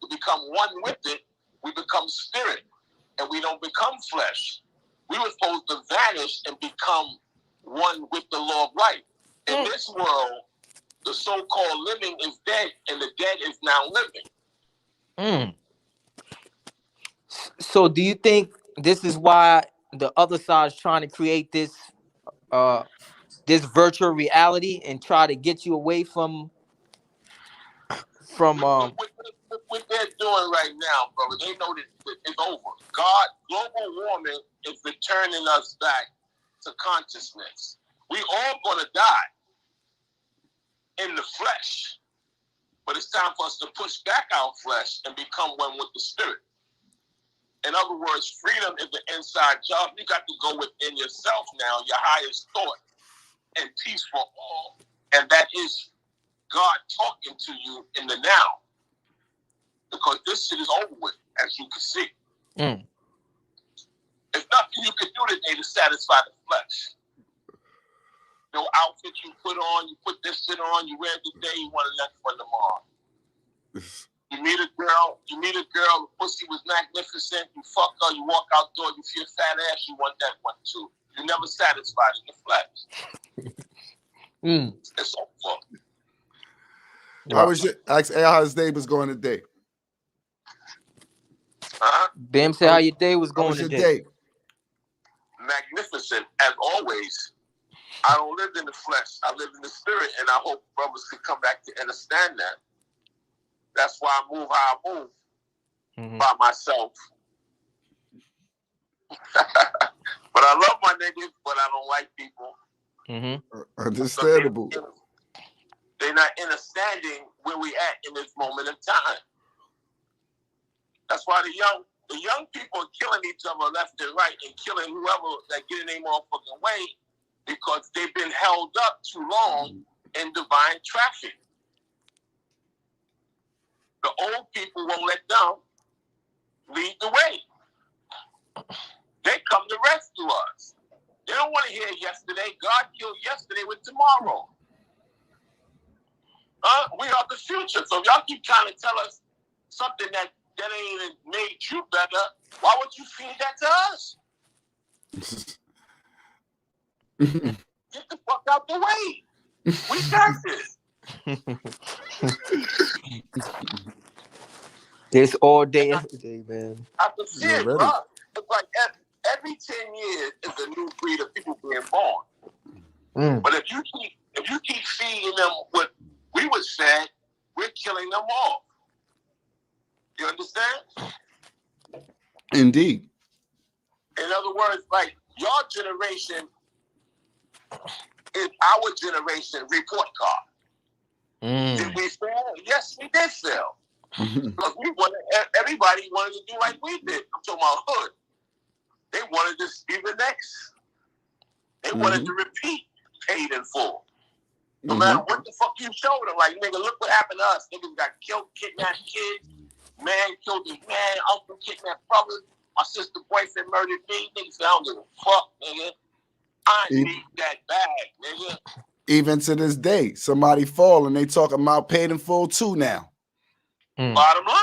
to become one with it, we become spirit, and we don't become flesh. We were supposed to vanish and become one with the law of light. In this world, the so-called living is dead, and the dead is now living. So do you think this is why the other side is trying to create this virtual reality and try to get you away from what they're doing right now, brother? They know that it's over. Global warming is returning us back to consciousness. We all gonna die in the flesh, but it's time for us to push back our flesh and become one with the spirit. In other words, freedom is an inside job. You got to go within yourself now, your highest thought, and peace for all. And that is God talking to you in the now. Because this shit is over with, as you can see. There's nothing you can do today to satisfy the flesh. No outfit you put on, you put this shit on, you wear it today, you want the next one tomorrow. You meet a girl, the pussy was magnificent, you fuck her, you walk outdoor, you feel fat ass, you want that one too. You're never satisfied in the flesh. It's over. How was your ask how his day was going today? Bam said how your day was going today. Your day? Magnificent, as always. I don't live in the flesh. I live in the spirit, and I hope brothers can come back to understand that. That's why I move how I move by myself. But I love my niggas, but I don't like people. Understandable. They're not understanding where we at in this moment of time. That's why the young people are killing each other left and right and killing whoever that get in their motherfucking way because they've been held up too long in divine traffic. The old people won't let them lead the way. They come to rescue us. They don't want to hear yesterday. God killed yesterday with tomorrow. We are the future. So if y'all keep trying to tell us something that ain't even made you better, why would you feed that to us? Get the fuck out the way. We got this. This all day, every day, man. I can see it, bro. It's like every 10 years is a new breed of people being born. But if you keep feeding them what we would say, we're killing them off. You understand? Indeed. In other words, like your generation is our generation report card. Did we fail? Yes, we did fail. Because everybody wanted to do like we did. I'm talking about hood. They wanted to be the next. They wanted to repeat paid in full. No matter what the fuck you showed them, like, nigga, look what happened to us. Niggas got killed, kidnapped kids. Man killed his man, uncle kidnapped brothers. My sister boyfriend murdered me. Niggas said, I don't give a fuck, nigga. I need that bag, nigga. Even to this day, somebody fall and they talking about paid in full too now. Bottom line.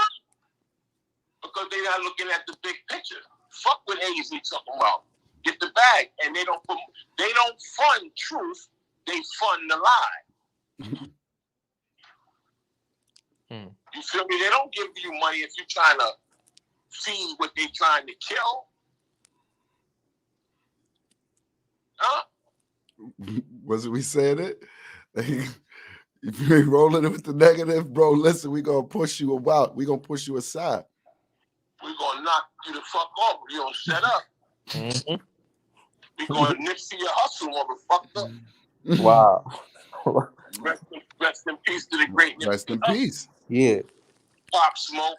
Because they're not looking at the big picture. Fuck what AZ talking about. Get the bag. And they don't fund truth, they fund the lie. You feel me? They don't give you money if you're trying to feed what they're trying to kill. Huh? Wasn't we saying it? If you ain't rolling it with the negative, bro, listen, we gonna push you about. We gonna push you aside. We gonna knock you the fuck off. You don't shut up. We gonna Nipsey your hustle, motherfucker. Wow. Rest in peace to the great Nipsey. Rest in peace. Yeah. Pop Smoke,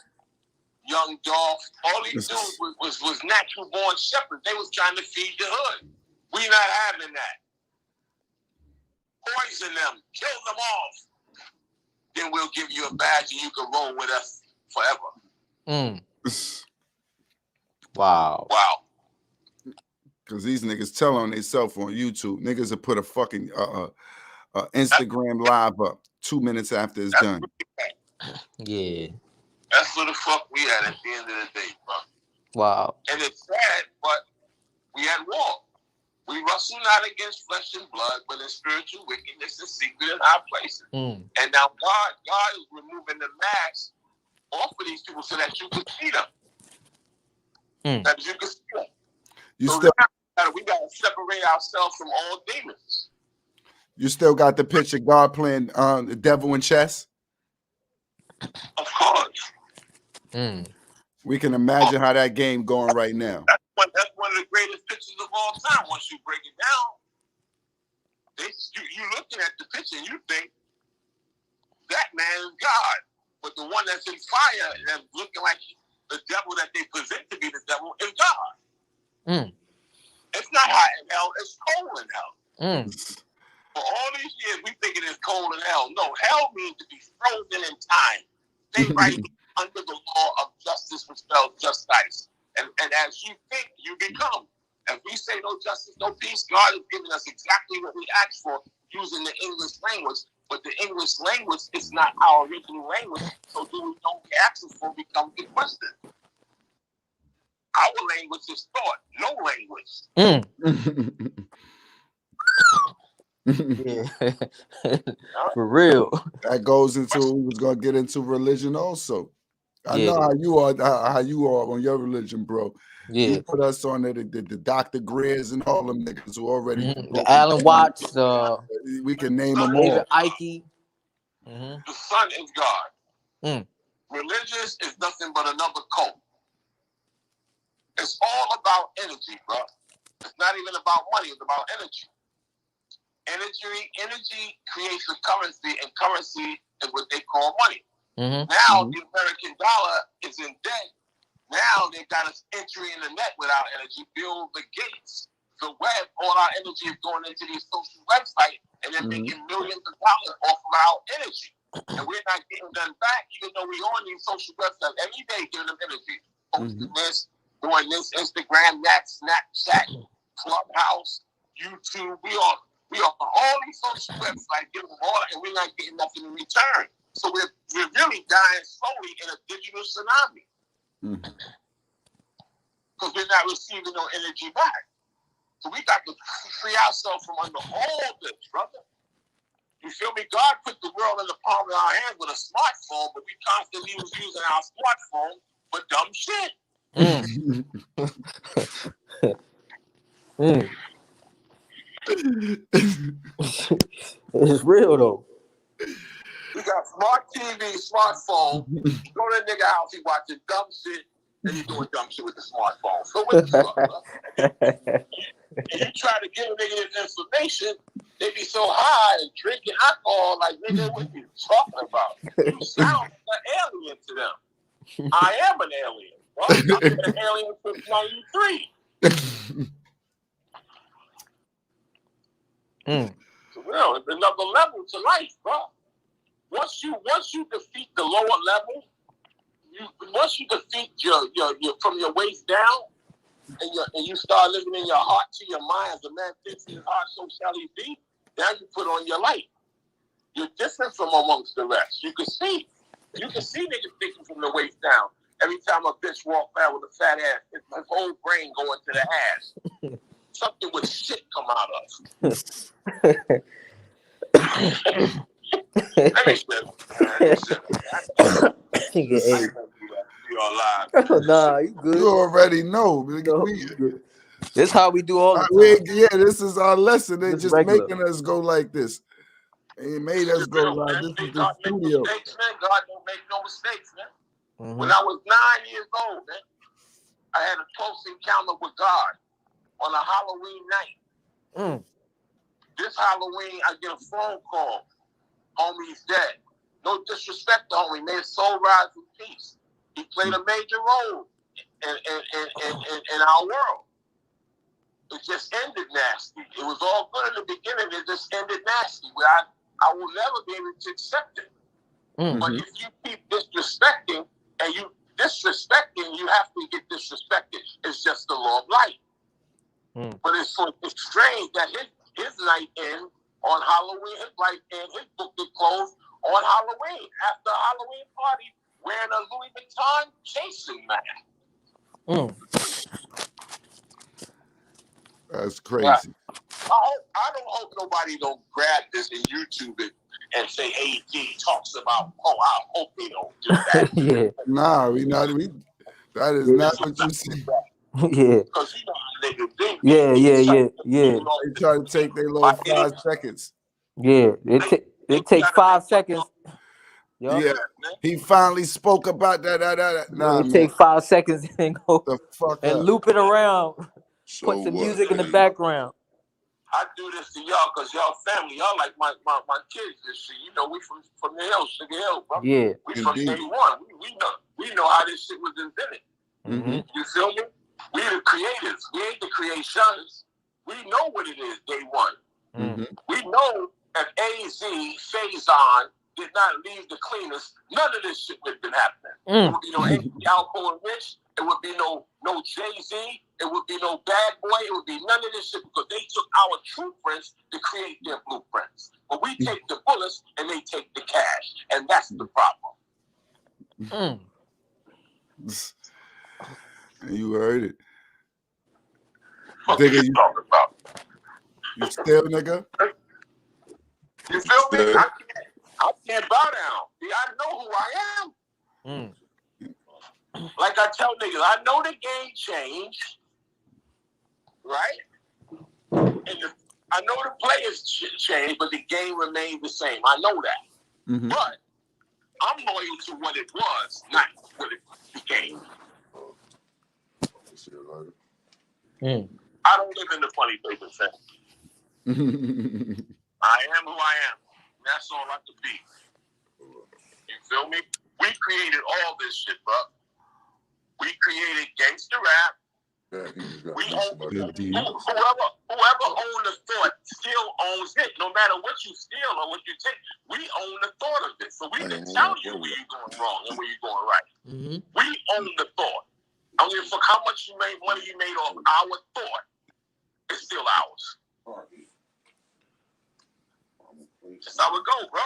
Young Dolph, all these dudes was natural born shepherds. They was trying to feed the hood. We not having that. Poison them, kill them off. Then we'll give you a badge and you can roll with us forever. Wow. Because these niggas tell on themselves on YouTube. Niggas will put a fucking Instagram live up 2 minutes after it's done. Yeah. That's what the fuck we had at the end of the day, bro. Wow. And it's sad, but we had war. We wrestle not against flesh and blood, but in spiritual wickedness and secret in high places. And now God is removing the mask off of these people so that you can see them. That you can see them. We gotta separate ourselves from all demons. You still got the picture God playing the devil in chess? Of course. We can imagine how that game going right now. That's one of the greatest pictures of all time. Once you break it down, you looking at the picture and you think that man is God, but the one that's in fire that's looking like the devil that they present to be the devil is God. It's not hot in hell; it's cold in hell. For all these years, we think it is cold in hell. No, hell means to be frozen in time. They right under the law of justice, which spells justice. And as you think, you become. If we say no justice, no peace, God is giving us exactly what we asked for using the English language. But the English language is not our original language. So do we know the access for become the question? Our language is thought, no language. Yeah. For real. That goes into, we was gonna get into religion also. I know how you are on your religion, bro. Yeah. You put us on the Dr. Greers and all them niggas who already the Alan Watts, we can name them all. David Icke. The sun is God. Religious is nothing but another cult. It's all about energy, bro. It's not even about money, it's about energy. Energy creates a currency, and currency is what they call money. Now the American dollar is in debt. Now they got us entering the net with our energy, build the gates, the web. All our energy is going into these social websites, and they're making millions of dollars off of our energy. And we're not getting done back, even though we're on these social websites every day, giving them energy, posting this, doing this, Instagram, that, Snapchat, Clubhouse, YouTube, we on all these social websites, give them all, and we're not getting nothing in return. So we're really dying slowly in a digital tsunami. Because we're not receiving no energy back. So we got to free ourselves from under all this, brother. You feel me? God put the world in the palm of our hand with a smartphone, but we constantly was using our smartphone for dumb shit. It's real though. We got smart TV, smartphone. Go to the nigga house, he watching dumb shit, and he doing dumb shit with the smartphone. So what the fuck, bro? And you try to give a nigga this information, they be so high and drinking alcohol, like, nigga, what you talking about? You sound like an alien to them. I am an alien, bro. I've been an alien since '93. So, real, it's another level to life, bro. Once you defeat the lower level, once you defeat your from your waist down, and you start living in your heart to your mind, as a man thinks in his heart, so shall he be. Now you put on your light. You're different from amongst the rest. You can see niggas thinking from the waist down. Every time a bitch walk by with a fat ass, it's my whole brain going to the ass. Something with shit come out of. Nah, you good. You already know. This is how we do all the time. This is our lesson. They just regular. making us go like this. They made us go like this. Is the God studio. Mistakes, man. God don't make no mistakes, man. When I was 9 years old, man, I had a close encounter with God on a Halloween night. This Halloween, I get a phone call. Homie's dead. No disrespect to homie. May his soul rise in peace. He played a major role in our world. It just ended nasty. It was all good in the beginning. It just ended nasty. Where I will never be able to accept it. But if you keep disrespecting, and you have to get disrespected. It's just the law of life. But it's strange that his night end on Halloween, his life end, his book get closed on Halloween after a Halloween party wearing a Louis Vuitton chasing man. That's crazy. I don't hope nobody don't grab this and YouTube it and say AD talks about, I hope he don't do that. Nah, that is not what you see. Because you know how niggas think. They try to take their little 5 seconds. They take 5 seconds. Yeah, he finally spoke about that. Nah, they take 5 seconds and go the fuck and up. loop it around. So put some music in the background. I do this to y'all because y'all family. Y'all like my kids and shit. You know, we from the hill, Sugar Hill, bro. Yeah. We from day one. We know how this shit was invented. You feel me? We the creators. We ain't the creations. We know what it is day one. We know if AZ, Faison did not leave the cleaners, none of this shit would have been happening. There would be no Alpo and Rich. It would be no Jay-Z. It would be no Bad Boy. It would be none of this shit because they took our trueprints to create their blueprints. But we take the bullets and they take the cash. And that's the problem. You heard it. What are you talking about? You still, nigga? You feel me? I can't bow down. See, I know who I am. Like I tell niggas, I know the game changed, right? And I know the players changed, but the game remained the same. I know that. But I'm loyal to what it was, not what it became. I don't live in the funny paper thing. I am who I am. That's all I can be. You feel me? We created all this shit, bro. We created gangster rap. We own whoever owned the thought still owns it. No matter what you steal or what you take, we own the thought of it. So we can tell you where you're going wrong and where you're going right. We own the thought. I don't give a fuck how much money you made off our thought. It's still ours. That's how it go, bro.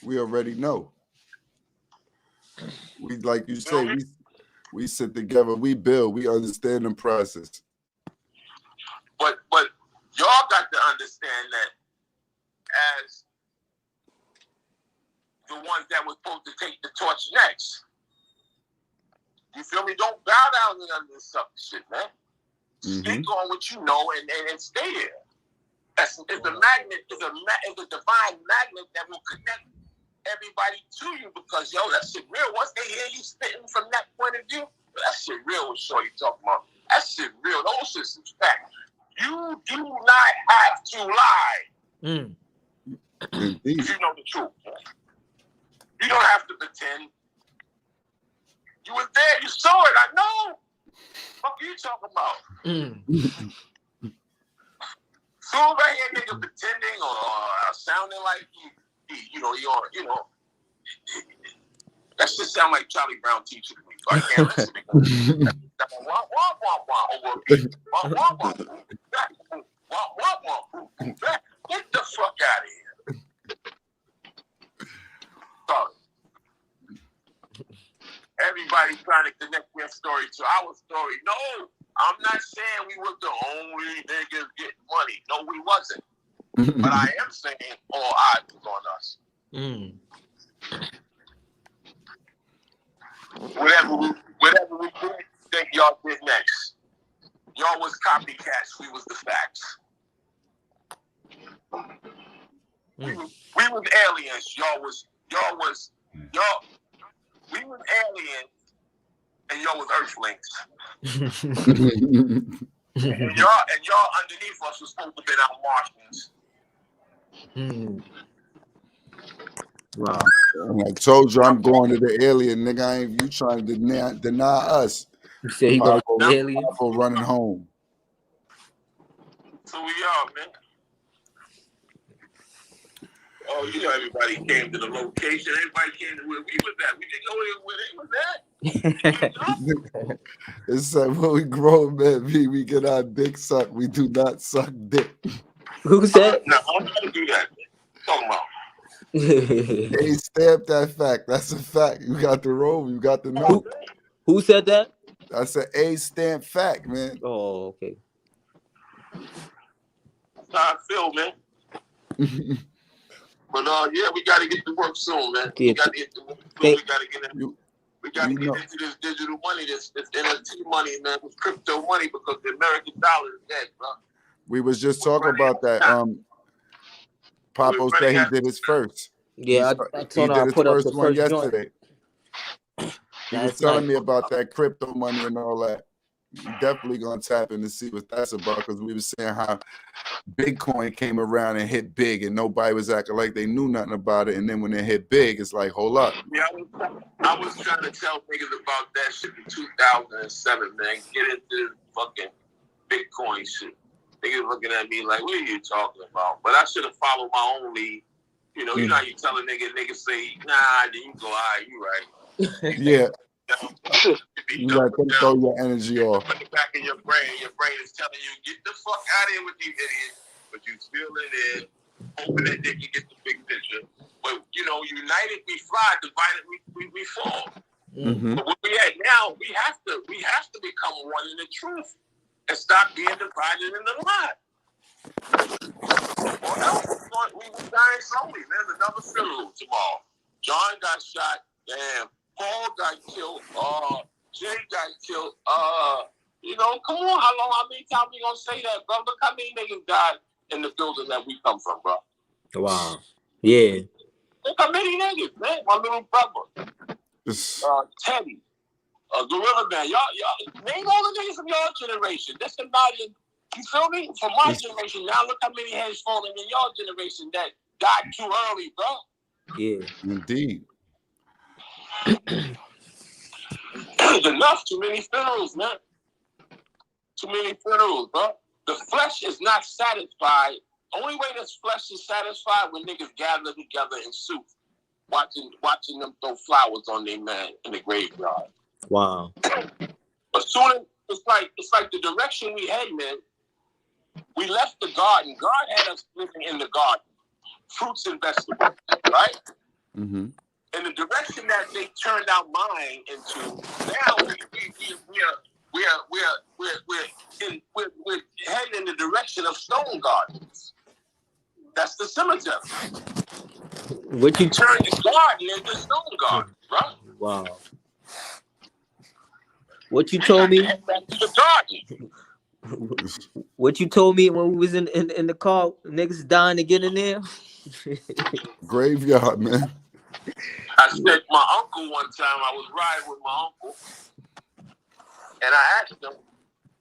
We already know. We, like you say, we sit together, we build, we understand the process. But y'all got to understand that as the ones that were supposed to take the torch next. You feel me? Don't bow down to none of this stuff shit, man. Speak on what you know and stay there. It's a magnet, it's a divine magnet that will connect everybody to you because, yo, that shit real. Once they hear you spitting from that point of view, that shit real. What Shorty talking about? That shit real. Those shit's fact. You do not have to lie. If you know the truth. You don't have to pretend. You was there, you saw it, I know. What are you talking about? So right here, nigga pretending or sounding like that shit sound like Charlie Brown teaching me. So I can't listen to it. Get the fuck out of here. Sorry. Everybody trying to connect their story to our story. No, I'm not saying we were the only niggas getting money. No, we wasn't. But I am saying all eyes was on us. Whatever we did, think y'all did next. Y'all was copycats. We was the facts. We was aliens. We was aliens, and y'all was earthlings. and y'all underneath us was supposed to be our Martians. Wow. I told you I'm going to the alien, nigga. Ain't you trying to deny us? You say he going to the alien? For running home. So we are, man. Oh, you know, everybody came to the location. Everybody came to where we was at. We didn't know where they was at. It's like when we grown men, we get our dick sucked. We do not suck dick. Who said? No, I'm not gonna do that. Talking about. They stamped that fact. That's a fact. You got the roll. You got the note. Who said that? That's an A stamp fact, man. Oh, okay. That's how I feel, man. But yeah, we got to get to work soon, man. We got to get to work soon. We got to get in. We got to get into this digital money, this NFT money, man. This crypto money because the American dollar is dead, bro. We was just talking about that. Papo said he did his first. Yeah, I told him I put up the first yesterday. He was telling me about that crypto money and all that. Definitely gonna tap in to see what that's about because we were saying how Bitcoin came around and hit big and nobody was acting like they knew nothing about it, and then when it hit big, it's like, hold up. Yeah, I was trying to tell niggas about that shit in 2007, man. Get into fucking Bitcoin shit. Niggas looking at me like, what are you talking about? But I should have followed my own lead. You know how you tell a niggas say, nah, then you go, all right, you right. Yeah. You got to throw your energy off. Put it back in your brain. Your brain is telling you, get the fuck out of here with these idiots. But you still in, hoping that they can get the big picture. But, united we fly, divided we fall. But where we at now, we have to become one in the truth and stop being divided in the lie. Or else we will die slowly. There's another funeral tomorrow. John got shot. Damn. Paul got killed. Jay got killed. Come on. How many times we gonna say that, bro? Look how many niggas died in the building that we come from, bro. Wow. Yeah. Look how many niggas, man. My little brother. Teddy. Gorilla Man. Y'all name all the niggas from your generation. Just imagine, you feel me? From my generation, now look how many heads falling in your generation that died too early, bro. Yeah. Indeed. Enough. Too many funerals, man. Too many funerals, bro. The flesh is not satisfied. Only way this flesh is satisfied when niggas gather together in suits, watching them throw flowers on their man in the graveyard. Wow. As soon as it's like the direction we head, man. We left the garden. God had us living in the garden, fruits and vegetables, right? Mm-hmm. In the direction that they turned our mind into, now we're heading in the direction of stone gardens. That's the cemetery. What you turn the garden into stone garden, right? Wow. What you told me? Back to the garden. What you told me when we was in the car, niggas dying to get in there? Graveyard, man. I said my uncle one time, I was riding with my uncle, and I asked him,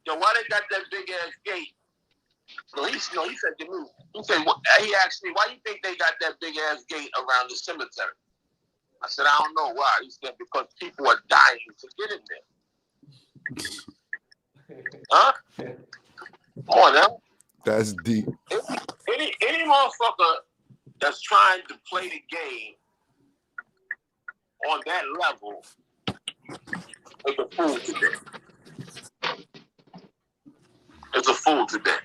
yo, why they got that big ass gate? No, he said to me, he asked me, why you think they got that big ass gate around the cemetery? I said, I don't know why. He said, because people are dying to get in there. Huh? Come on now. That's deep. Any motherfucker that's trying to play the game on that level is a fool today. It's a fool today.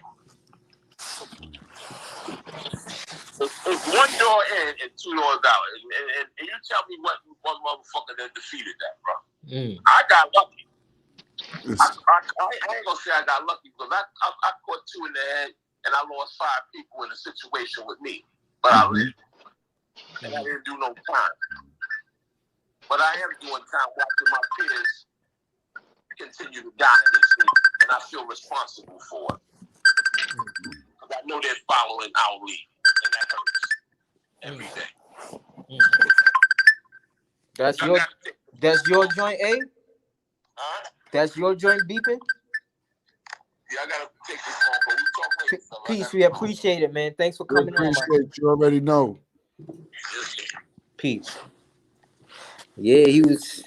It's one door in and two doors out. And you tell me what one motherfucker that defeated that, bro. I got lucky. I ain't gonna say I got lucky because I caught two in the head and I lost 5 people in a situation with me. But I lived. And I didn't do no time. But I am doing time watching my peers continue to die in this thing. And I feel responsible for it. Because I know they're following our lead. And that hurts every day. That's your joint, A? Huh? That's your joint beeping? Yeah, I gotta take this phone call. We talk later. Peace, we appreciate it, man. Thanks for coming on. You already know. Peace. Yeah, he was.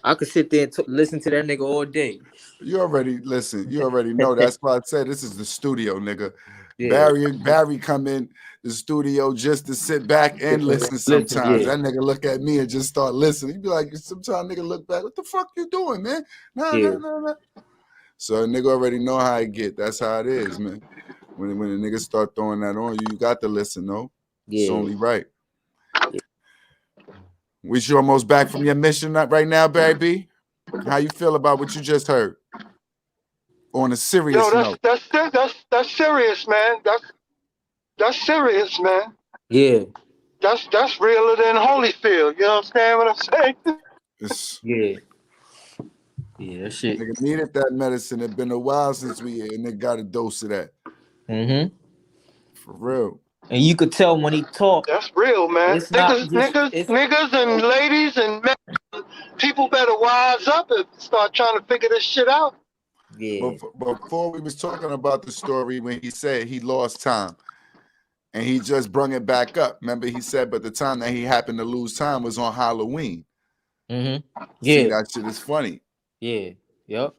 I could sit there and listen to that nigga all day. You already know. That's why I said this is the studio, nigga. Yeah. Barry come in the studio just to sit back and listen sometimes. Yeah. That nigga look at me and just start listening. He'd be like, sometimes nigga look back, what the fuck you doing, man? No. So a nigga already know how I get. That's how it is, man. When the niggas start throwing that on you, you got to listen, no? Yeah. It's only right. Yeah. We you almost back from your mission right now, Barry B? How you feel about what you just heard? On a serious note. That's serious, man. That's serious, man. Yeah. That's realer than Holyfield. You understand what I'm saying? Yeah. Yeah, that shit. Nigga needed that medicine. It's been a while since and they got a dose of that. Mm-hmm. For real. And you could tell when he talked. That's real, man. Niggas and ladies and men, people better wise up and start trying to figure this shit out. Yeah. But before we was talking about the story when he said he lost time and he just brung it back up. Remember he said, but the time that he happened to lose time was on Halloween. Mm-hmm. Yeah. See, that shit is funny. Yeah. Yep.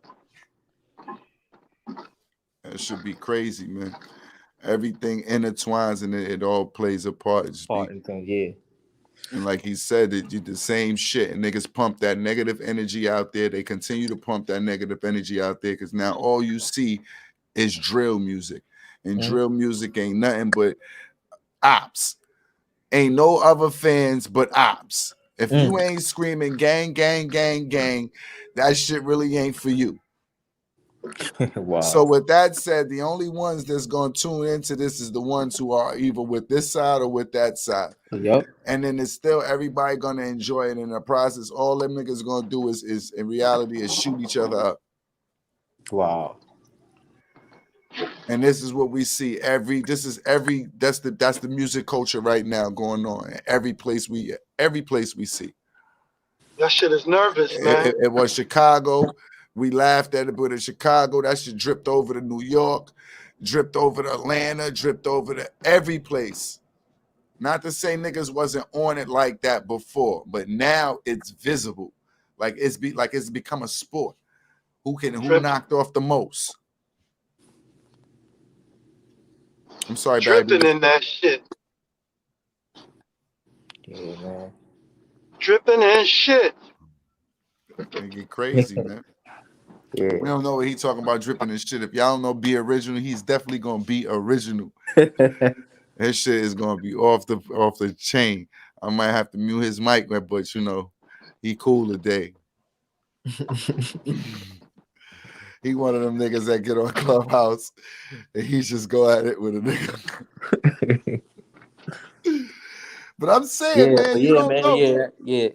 That should be crazy, man. Everything intertwines and it all plays a part. Yeah. And like he said, you the same shit. And niggas pump that negative energy out there. They continue to pump that negative energy out there because now all you see is drill music. And drill music ain't nothing but ops. Ain't no other fans but ops. If you ain't screaming gang, gang, gang, gang, that shit really ain't for you. Wow. So with that said, the only ones that's going to tune into this is the ones who are either with this side or with that side. Yep. And then it's still everybody going to enjoy it in the process. All them niggas going to do is in reality is shoot each other up. Wow. And this is what we see that's the music culture right now going on. Every place we see. That shit is nervous, man. It was Chicago. We laughed at it, but in Chicago, that shit dripped over to New York, dripped over to Atlanta, dripped over to every place. Not to say niggas wasn't on it like that before, but now it's visible. Like it's become a sport. Who knocked off the most? I'm sorry, dripping baby. in that shit. Yeah, man. Dripping in shit. They get crazy, man. Yeah. We don't know what he's talking about dripping and shit. If y'all don't know be original, he's definitely gonna be original. That shit is gonna be off the chain. I might have to mute his mic, but you know, he cool today. He one of them niggas that get on Clubhouse and he just go at it with a nigga. But I'm saying, man, you don't know. Yeah.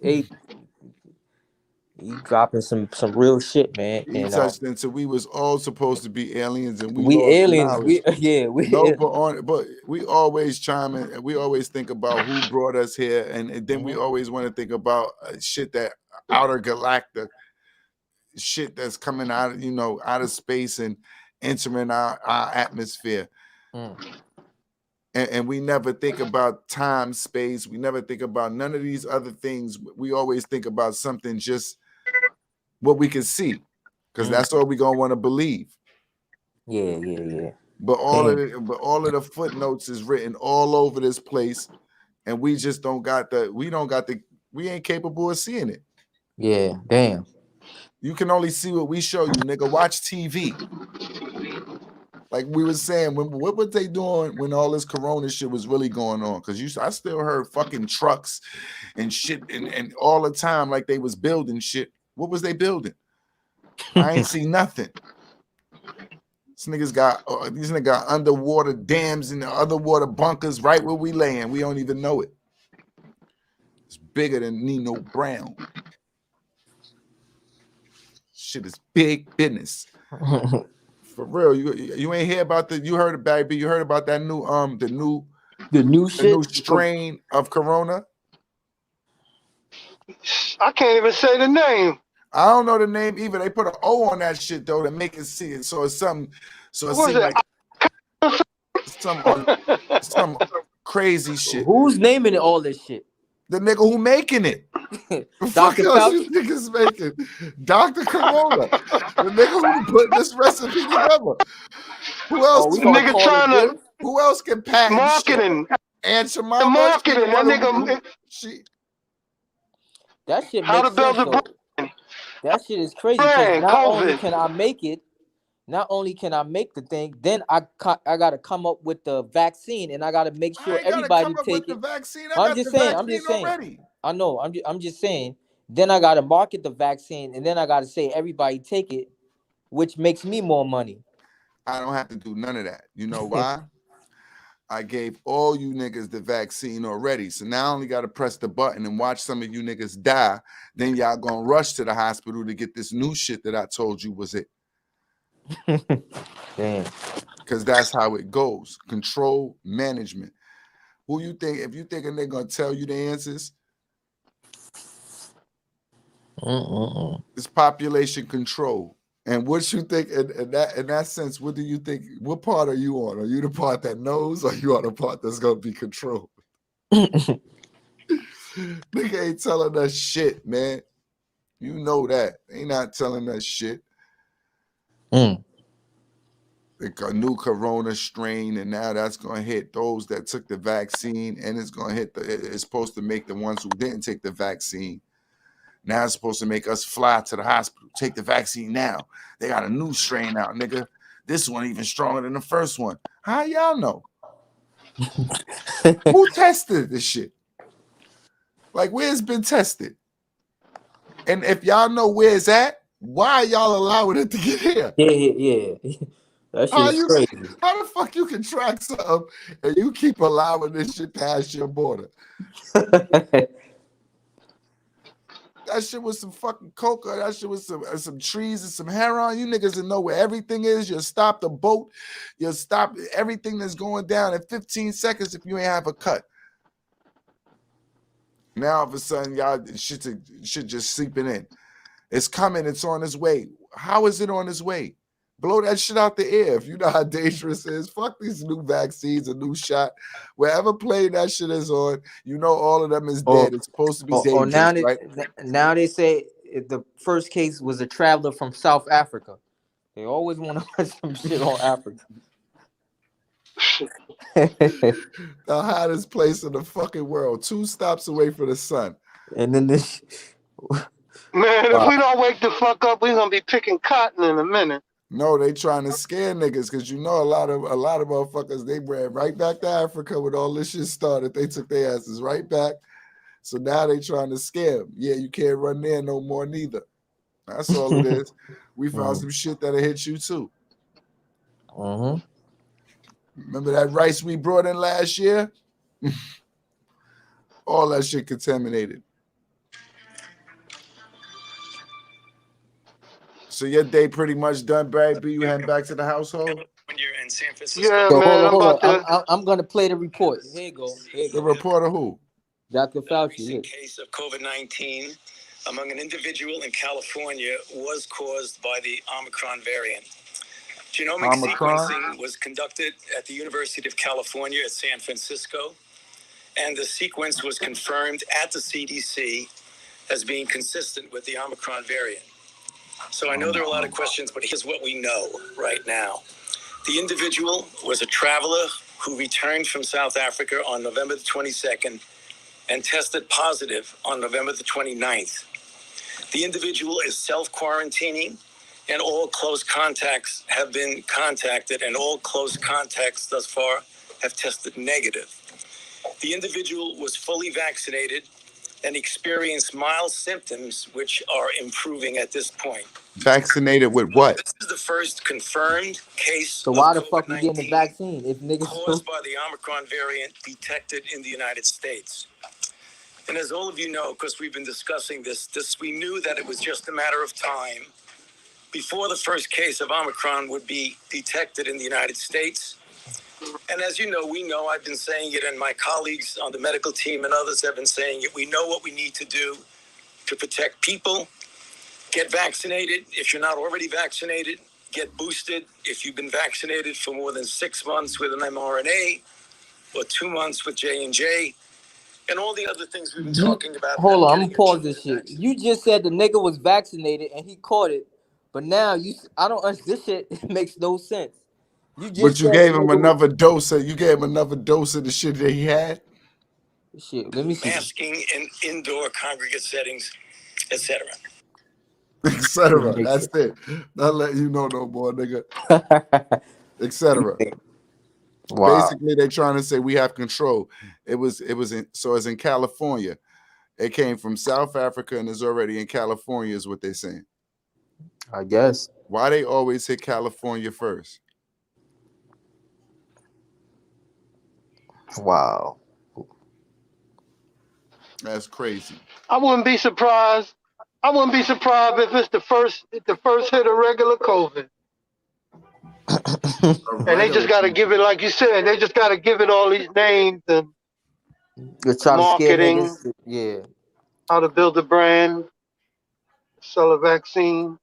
He dropping some real shit, man. He And touched into we was all supposed to be aliens and we we lost aliens. knowledge. We But we always chime in and we always think about who brought us here, and then we always want to think about shit that outer galactic shit that's coming out of, out of space and entering our atmosphere. And we never think about time, space. We never think about none of these other things. We always think about something just what we can see, because that's all we gonna want to believe. Yeah. But all of the footnotes is written all over this place, and we just we ain't capable of seeing it. Yeah, damn. You can only see what we show you, nigga. Watch TV. Like we were saying, what were they doing when all this corona shit was really going on? Because I still heard fucking trucks and shit and all the time like they was building shit. What was they building? I ain't see nothing. These niggas got underwater dams and the underwater bunkers right where we laying. We don't even know it. It's bigger than Nino Brown. Shit is big business. For real, you ain't hear about you heard about that new the new strain of corona? I can't even say the name. I don't know the name either. They put an O on that shit though to make it see it. So it's something. So it seems like some crazy shit. Who's naming all this shit? The nigga who making it. Dr. Fauci niggas making Dr. Corona. The nigga who put this recipe together. Who else? Who else can patent marketing? And Shemai the marketing. That nigga. That shit makes sense though. That shit is crazy. Not only can I make it, not only can I make the thing, then I gotta come up with the vaccine, and I gotta make sure everybody take it. I'm just saying. I know. I'm just saying. Then I gotta market the vaccine, and then I gotta say everybody take it, which makes me more money. I don't have to do none of that. You know why? I gave all you niggas the vaccine already. So now I only got to press the button and watch some of you niggas die. Then y'all gonna rush to the hospital to get this new shit that I told you was it. Damn. Because that's how it goes. Control management. Who you think, if you thinking they're gonna tell you the answers? It's population control. And what you think in that sense, what do you think? What part are you on? Are you the part that knows, or you are the part that's gonna be controlled? Nigga ain't telling us shit, man. You know that. They not telling us shit. The new corona strain, and now that's gonna hit those that took the vaccine, and it's gonna hit it's supposed to make the ones who didn't take the vaccine. Now it's supposed to make us fly to the hospital. Take the vaccine now. They got a new strain out, nigga. This one even stronger than the first one. How y'all know? Who tested this shit? Like, where's been tested? And if y'all know where it's at, why are y'all allowing it to get here? Yeah. That shit is crazy. How the fuck you can track something and you keep allowing this shit past your border? That shit was some fucking coca. That shit was some trees and some heroin. You niggas will know where everything is. You'll stop the boat. You'll stop everything that's going down in 15 seconds if you ain't have a cut. Now all of a sudden, y'all shit just seeping in. It's coming. It's on its way. How is it on its way? Blow that shit out the air. If you know how dangerous it is, fuck these new vaccines, a new shot. Wherever plane that shit is on, you know all of them is dead. It's supposed to be dangerous, right? Now they say the first case was a traveler from South Africa. They always want to put some shit on Africa. The hottest place in the fucking world, 2 stops away from the sun. And then this Man, if we don't wake the fuck up, we're gonna be picking cotton in a minute. No, they trying to scare niggas because you know a lot of motherfuckers they ran right back to Africa when all this shit started. They took their asses right back. So now they trying to scare them. Yeah, you can't run there no more neither. That's all it is. We found some shit that'll hit you too. Remember that rice we brought in last year? All that shit contaminated. So your day pretty much done, Barry B. You heading back to the household? Yeah, man. Hold on. I'm gonna play the report. Here you go. The reporter who? Dr. Fauci. A case of COVID-19 among an individual in California was caused by the Omicron variant. Genomic sequencing was conducted at the University of California at San Francisco, and the sequence was confirmed at the CDC as being consistent with the Omicron variant. So I know there are a lot of questions, but here's what we know right now. The individual was a traveler who returned from South Africa on November the 22nd and tested positive on November the 29th. The individual is self-quarantining, and all close contacts have been contacted, and all close contacts thus far have tested negative. The individual was fully vaccinated and experienced mild symptoms, which are improving at this point. Vaccinated with what? This is the first confirmed case. So why the fuck you getting the vaccine if niggas caused by the Omicron variant detected in the United States? And as all of you know, because we've been discussing this, we knew that it was just a matter of time before the first case of Omicron would be detected in the United States. And as you know, we know, I've been saying it, and my colleagues on the medical team and others have been saying it. We know what we need to do to protect people. Get vaccinated if you're not already vaccinated. Get boosted if you've been vaccinated for more than 6 months with an mRNA or 2 months with J&J. And all the other things we've been talking about. Hold on, I'm gonna pause this shit. You just said the nigga was vaccinated and he caught it, but now I don't understand. This shit makes no sense. But you gave him another dose. You gave him another dose of the shit that he had. Shit, let me see. Masking in indoor congregate settings, etc. Etc. That's it. Not letting you know no more, nigga. Etc. Wow. Basically, they're trying to say we have control. It's in California. It came from South Africa and is already in California, is what they're saying. I guess. Why they always hit California first? Wow. That's crazy. I wouldn't be surprised. If it's the first hit of regular COVID. And they just got to give it, like you said, they just got to give it all these names and marketing. Yeah. How to build a brand, sell a vaccine.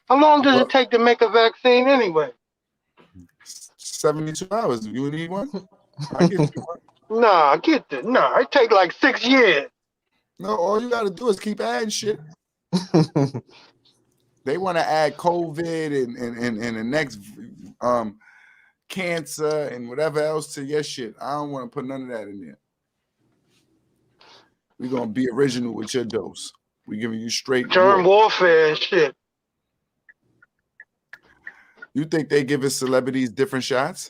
How long does it take to make a vaccine anyway? 72 hours. You need one? I get you one. Nah, it take like 6 years. No, all you got to do is keep adding shit. They want to add COVID and the next cancer and whatever else to your shit. I don't want to put none of that in there. We're going to be original with your dose. We're giving you straight term warfare and shit. You think they giving celebrities different shots?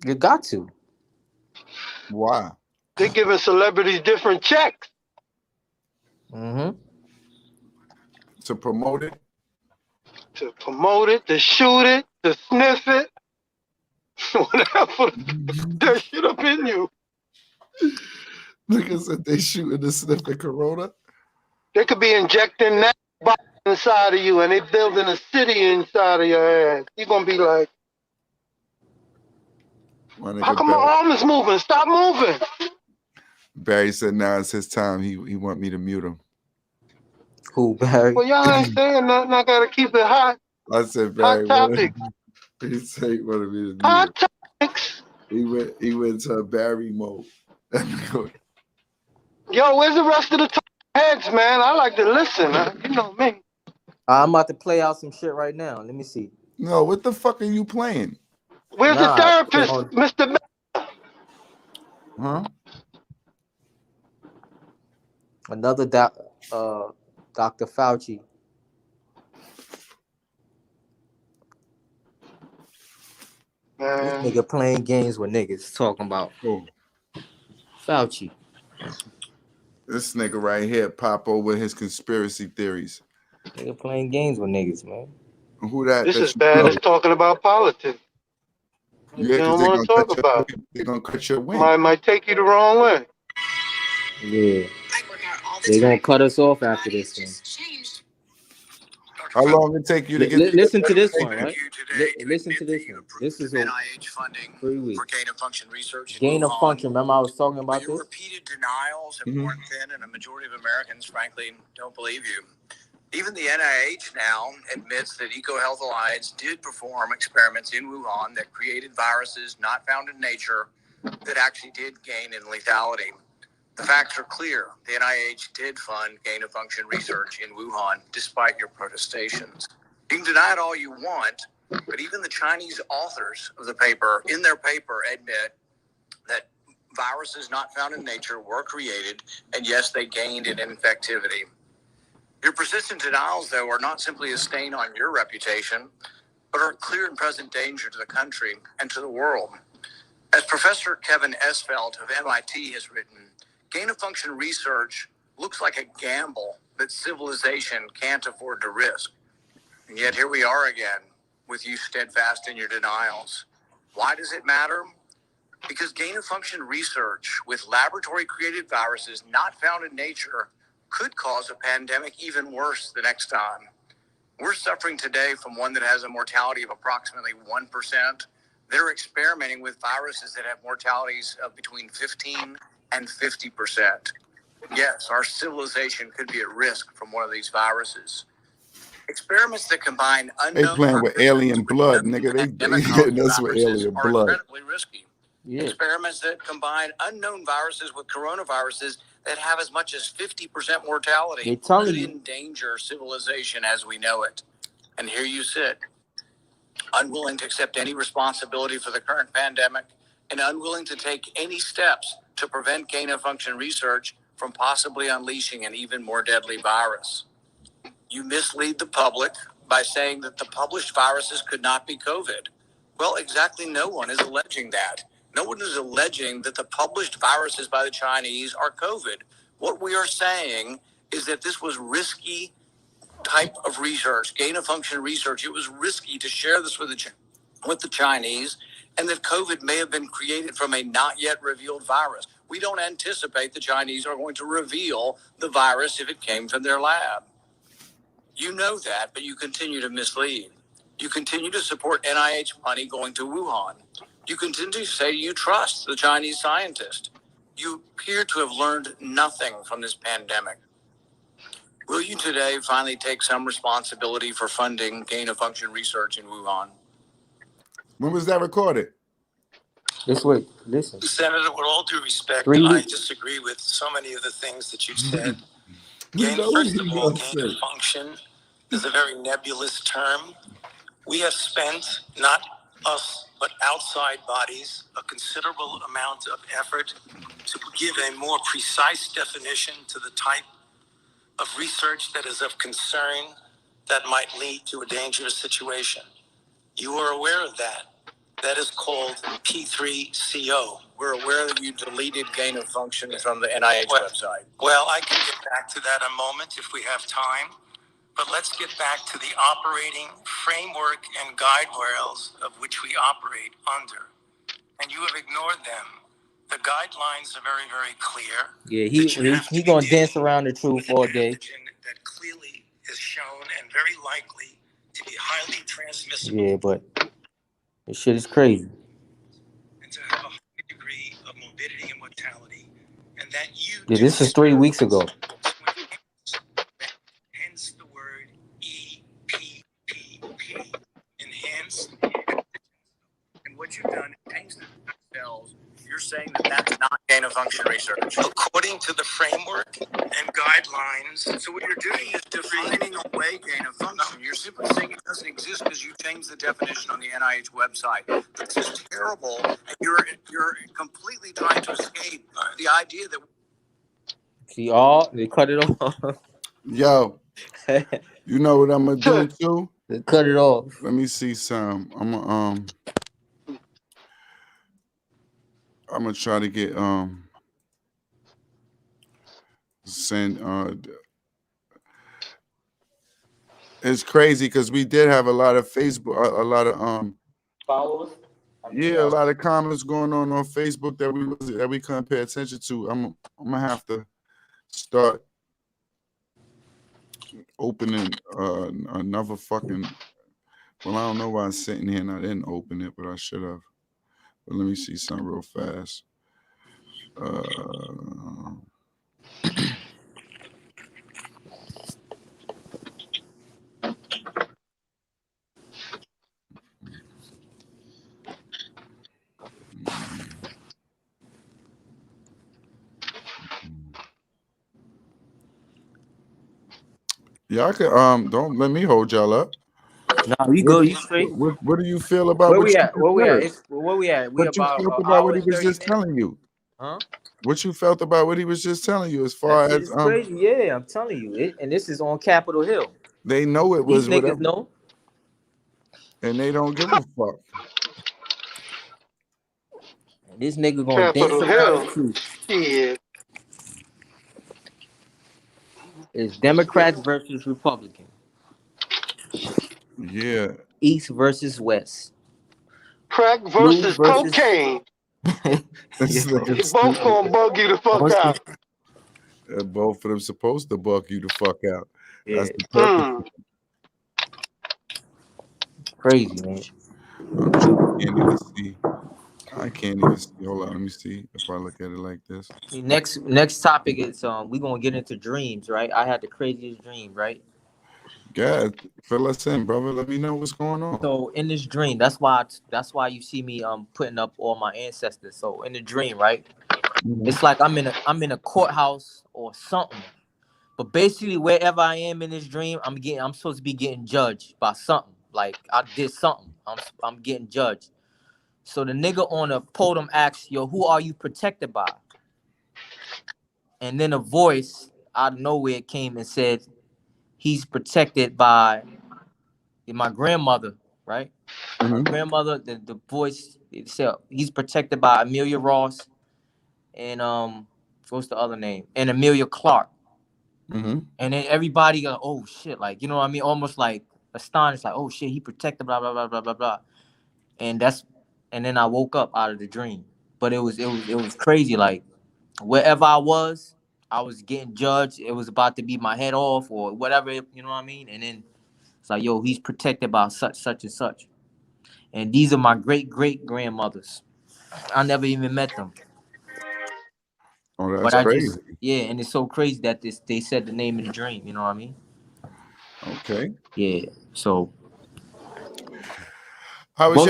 You got to. Why? They giving celebrities different checks. Mm-hmm. To promote it? To promote it, to shoot it, to sniff it. Whatever. That shit up in you. Niggas said they shooting to sniff the corona. They could be injecting that inside of you and they building a city inside of your ass. You're going to be like, how come my arm is moving? Stop moving. Barry said now it's his time. He want me to mute him. Who, Barry? Well, y'all ain't saying nothing. I got to keep it hot. I said Barry. Hot topics. He said he wanted me to mute hot topics. He went to Barry mode. Yo, where's the rest of the heads, man? I like to listen. You know me. I'm about to play out some shit right now. Let me see. No, what the fuck are you playing? Where's the therapist, Mr. Huh? Another Dr. Fauci. This nigga playing games with niggas talking about Fauci. This nigga right here, Popo, with his conspiracy theories. Nigga playing games with niggas, man. Who that? This is bad as talking about politics. Yeah, don't want to talk about it. They're gonna cut your wing. Might take you the wrong way. Yeah. They're gonna cut us off after this one. How long it take you to get? Listen to this one, right? Listen to this one. This is a NIH funding 3 weeks. for gain of function research. Gain of function. Remember I was talking about Your this? repeated denials have worn thin, and a majority of Americans, frankly, don't believe you. Even the NIH now admits that EcoHealth Alliance did perform experiments in Wuhan that created viruses not found in nature that actually did gain in lethality. The facts are clear. The NIH did fund gain-of-function research in Wuhan, despite your protestations. You can deny it all you want, but even the Chinese authors of the paper, in their paper, admit that viruses not found in nature were created, and yes, they gained in infectivity. Your persistent denials, though, are not simply a stain on your reputation, but are a clear and present danger to the country and to the world. As Professor Kevin Esfeld of MIT has written, gain-of-function research looks like a gamble that civilization can't afford to risk. And yet here we are again, with you steadfast in your denials. Why does it matter? Because gain-of-function research with laboratory-created viruses not found in nature could cause a pandemic even worse the next time. We're suffering today from one that has a mortality of approximately 1%. They're experimenting with viruses that have mortalities of between 15 and 50%. Yes, our civilization could be at risk from one of these viruses. Experiments that combine unknown... They playing with alien blood, nigga. They hitting us with alien blood. Incredibly risky. Yeah. Experiments that combine unknown viruses with coronaviruses that have as much as 50% mortality could endanger civilization as we know it. And here you sit, unwilling to accept any responsibility for the current pandemic and unwilling to take any steps to prevent gain-of-function research from possibly unleashing an even more deadly virus. You mislead the public by saying that the published viruses could not be COVID. Well, exactly no one is alleging that. No one is alleging that the published viruses by the Chinese are COVID. What we are saying is that this was risky type of research, gain-of-function research. It was risky to share this with the Chinese, and that COVID may have been created from a not yet revealed virus. We don't anticipate the Chinese are going to reveal the virus if it came from their lab. You know that, but you continue to mislead. You continue to support NIH money going to Wuhan. You continue to say you trust the Chinese scientist. You appear to have learned nothing from this pandemic. Will you today finally take some responsibility for funding gain-of-function research in Wuhan? When was that recorded? This week. Listen. Senator, with all due respect, I disagree with so many of the things that you said. First of all, gain-of-function is a very nebulous term. We have spent, not us, but outside bodies, a considerable amount of effort to give a more precise definition to the type of research that is of concern that might lead to a dangerous situation. You are aware of that. That is called P3CO. We're aware that you deleted gain-of-function from the NIH website. Well, I can get back to that in a moment if we have time. But let's get back to the operating framework and guide rails of which we operate under. And you have ignored them. The guidelines are very, very clear. Yeah, he gonna dance around the truth all day. That clearly is shown and very likely to be highly transmissible. Yeah, but this shit is crazy. And to have a high degree of morbidity and mortality. And that you... Yeah, this is 3 weeks ago. Hence the word EPPP. Enhanced. And what you've done is changed the cells. You're saying that that's not gain-of-function research. According to the framework and guidelines. So what you're doing is defining away gain-of-function. You're simply saying it doesn't exist because you changed the definition on the NIH website. This is terrible. And you're completely trying to escape the idea that... See, they cut it off. Yo, You know what I'm gonna do too? Cut it off. Let me see some. I'm gonna try to get send it's crazy because we did have a lot of Facebook, a lot of followers. Yeah, a lot of comments going on Facebook that we couldn't pay attention to. I'm gonna have to start opening another fucking. Well, I don't know why I'm sitting here and I didn't open it, but I should have. But let me see something real fast. Yeah, I could don't let me hold y'all up. No, you go, you straight. What do you feel about where what we you at? Where we heard? at? Where we at? We What you about felt an about hour what he and was 30 just minutes? telling you? Huh? What you felt about what he was just telling you as far That shit as is crazy. Yeah, I'm telling you. And this is on Capitol Hill. They know it was These niggas whatever. know. And they don't give a fuck. This nigga gonna dance around the truth. Yeah. It's Democrats versus Republicans. Yeah. East versus West. Crack versus cocaine. This They both gonna bug you the fuck out. Both of them supposed to bug you the fuck out. That's the purpose. Crazy, man. I can't even see. Hold on, let me see if I look at it like this. Next topic is we gonna get into dreams, right? I had the craziest dream, right? God, fill us in, brother. Let me know what's going on. So in this dream, that's why you see me putting up all my ancestors. So in the dream, right? Mm-hmm. It's like I'm in a courthouse or something. But basically, wherever I am in this dream, I'm supposed to be getting judged by something. Like I did something. I'm getting judged. So the nigga on the podium asks, "Yo, who are you protected by?" And then a voice out of nowhere came and said, "He's protected by my grandmother." Right? Mm-hmm. My grandmother. The voice said he's protected by Amelia Ross and what's the other name? And Amelia Clark. Mm-hmm. And then everybody go, oh shit, like, you know what I mean? Almost like astonished, like, oh shit, he protected, blah, blah, blah, blah, blah, blah. And then I woke up out of the dream. But it was crazy. Like, wherever I was getting judged. It was about to be my head off or whatever, you know what I mean? And then it's like, yo, he's protected by such and such. And these are my great-great-grandmothers. I never even met them. Oh, that's crazy. And it's so crazy that they said the name in the dream, you know what I mean? Okay. Yeah. So what was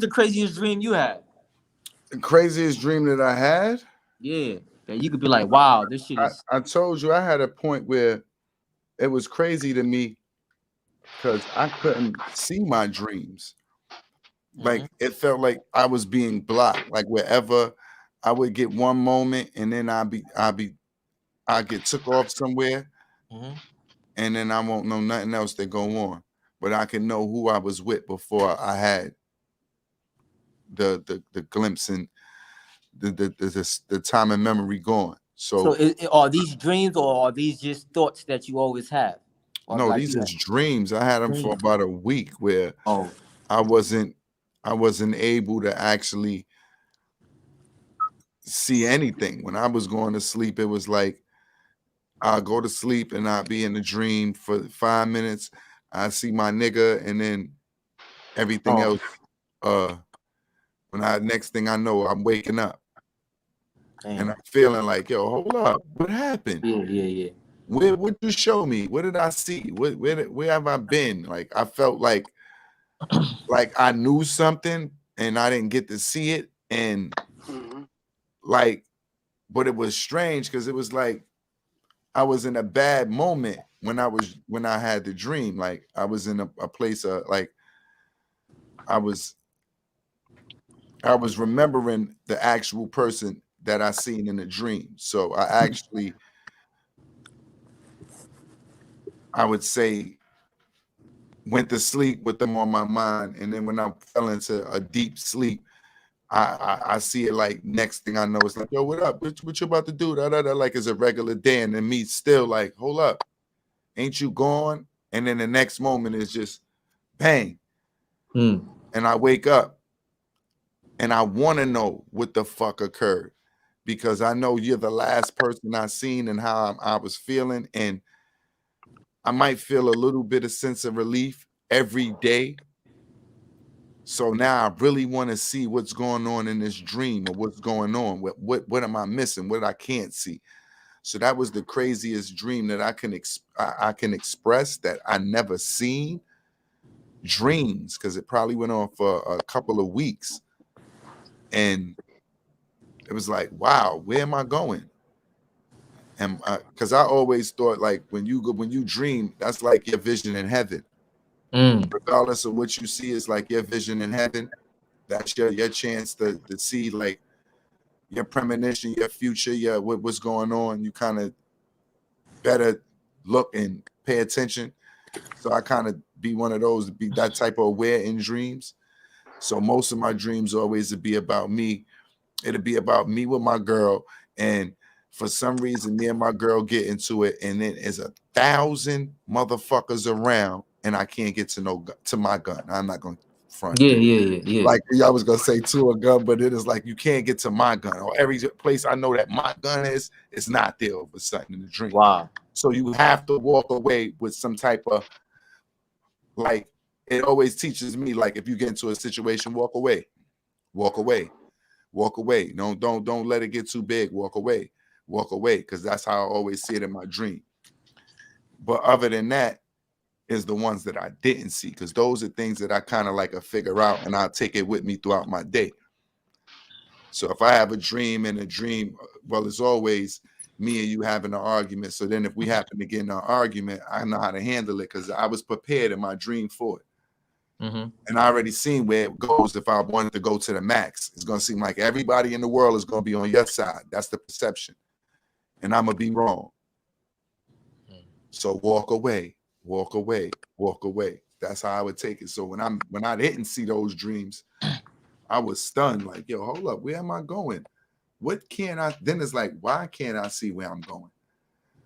the craziest dream you had? The craziest dream that I had? Yeah. That you could be like, wow, this shit is I told you I had a point where it was crazy to me because I couldn't see my dreams. Like it felt like I was being blocked. Like wherever I would get one moment and then I get took off somewhere, and then I won't know nothing else that go on. But I can know who I was with before I had the glimpse and the time and memory gone. So are these dreams or are these just thoughts that you always have? No, like these are dreams. I had them for about a week where I wasn't able to actually see anything. When I was going to sleep, it was like I'll go to sleep and I'll be in a dream for 5 minutes. I see my nigga and then everything else. Next thing I know, I'm waking up. Damn. And I'm feeling like, yo, hold up, what happened? Yeah. What you show me? What did I see? Where have I been? Like I felt like I knew something and I didn't get to see it. And but it was strange because it was like I was in a bad moment when I had the dream. Like I was in a place of like I was remembering the actual person that I seen in the dream. So I actually I would say, went to sleep with them on my mind, and then when I fell into a deep sleep, I see it like next thing I know, it's like, yo, what up? What you about to do? Da, da, da, like it's a regular day, and then me still like, hold up, ain't you gone? And then the next moment is just bang, and I wake up, and I want to know what the fuck occurred, because I know you're the last person I seen and how I was feeling, and I might feel a little bit of sense of relief every day. So now I really want to see what's going on in this dream, or what's going on. What am I missing? What I can't see. So that was the craziest dream that I can express, that I never seen dreams, because it probably went on for a couple of weeks, and it was like, wow, where am I going? And because I always thought, like, when you dream, that's like your vision in heaven. Regardless of what you see, is like your vision in heaven. That's your chance to see, like, your premonition, your future, what's going on. You kind of better look and pay attention. So I kind of be one of those, be that type of aware in dreams. So most of my dreams always would be about me. It'll be about me with my girl, and for some reason, me and my girl get into it, and then there's 1,000 motherfuckers around, and I can't get to my gun. I'm not going to front. Yeah. Like, I was going to say to a gun, but it is like, you can't get to my gun. Or every place I know that my gun is, it's not there all of a sudden in the dream. Wow. So you have to walk away with some type of, like, it always teaches me, like, if you get into a situation, walk away. Walk away. Walk away. Don't let it get too big. Walk away. Walk away, because that's how I always see it in my dream. But other than that is the ones that I didn't see, because those are things that I kind of like figure out, and I'll take it with me throughout my day. So if I have a dream, well, it's always me and you having an argument. So then if we happen to get in an argument, I know how to handle it, because I was prepared in my dream for it. And I already seen where it goes. If I wanted to go to the max, it's going to seem like everybody in the world is going to be on your side. That's the perception. And I'm going to be wrong. So walk away, walk away, walk away. That's how I would take it. So when I didn't see those dreams, I was stunned. Like, yo, hold up, where am I going? What can't I? Then it's like, why can't I see where I'm going?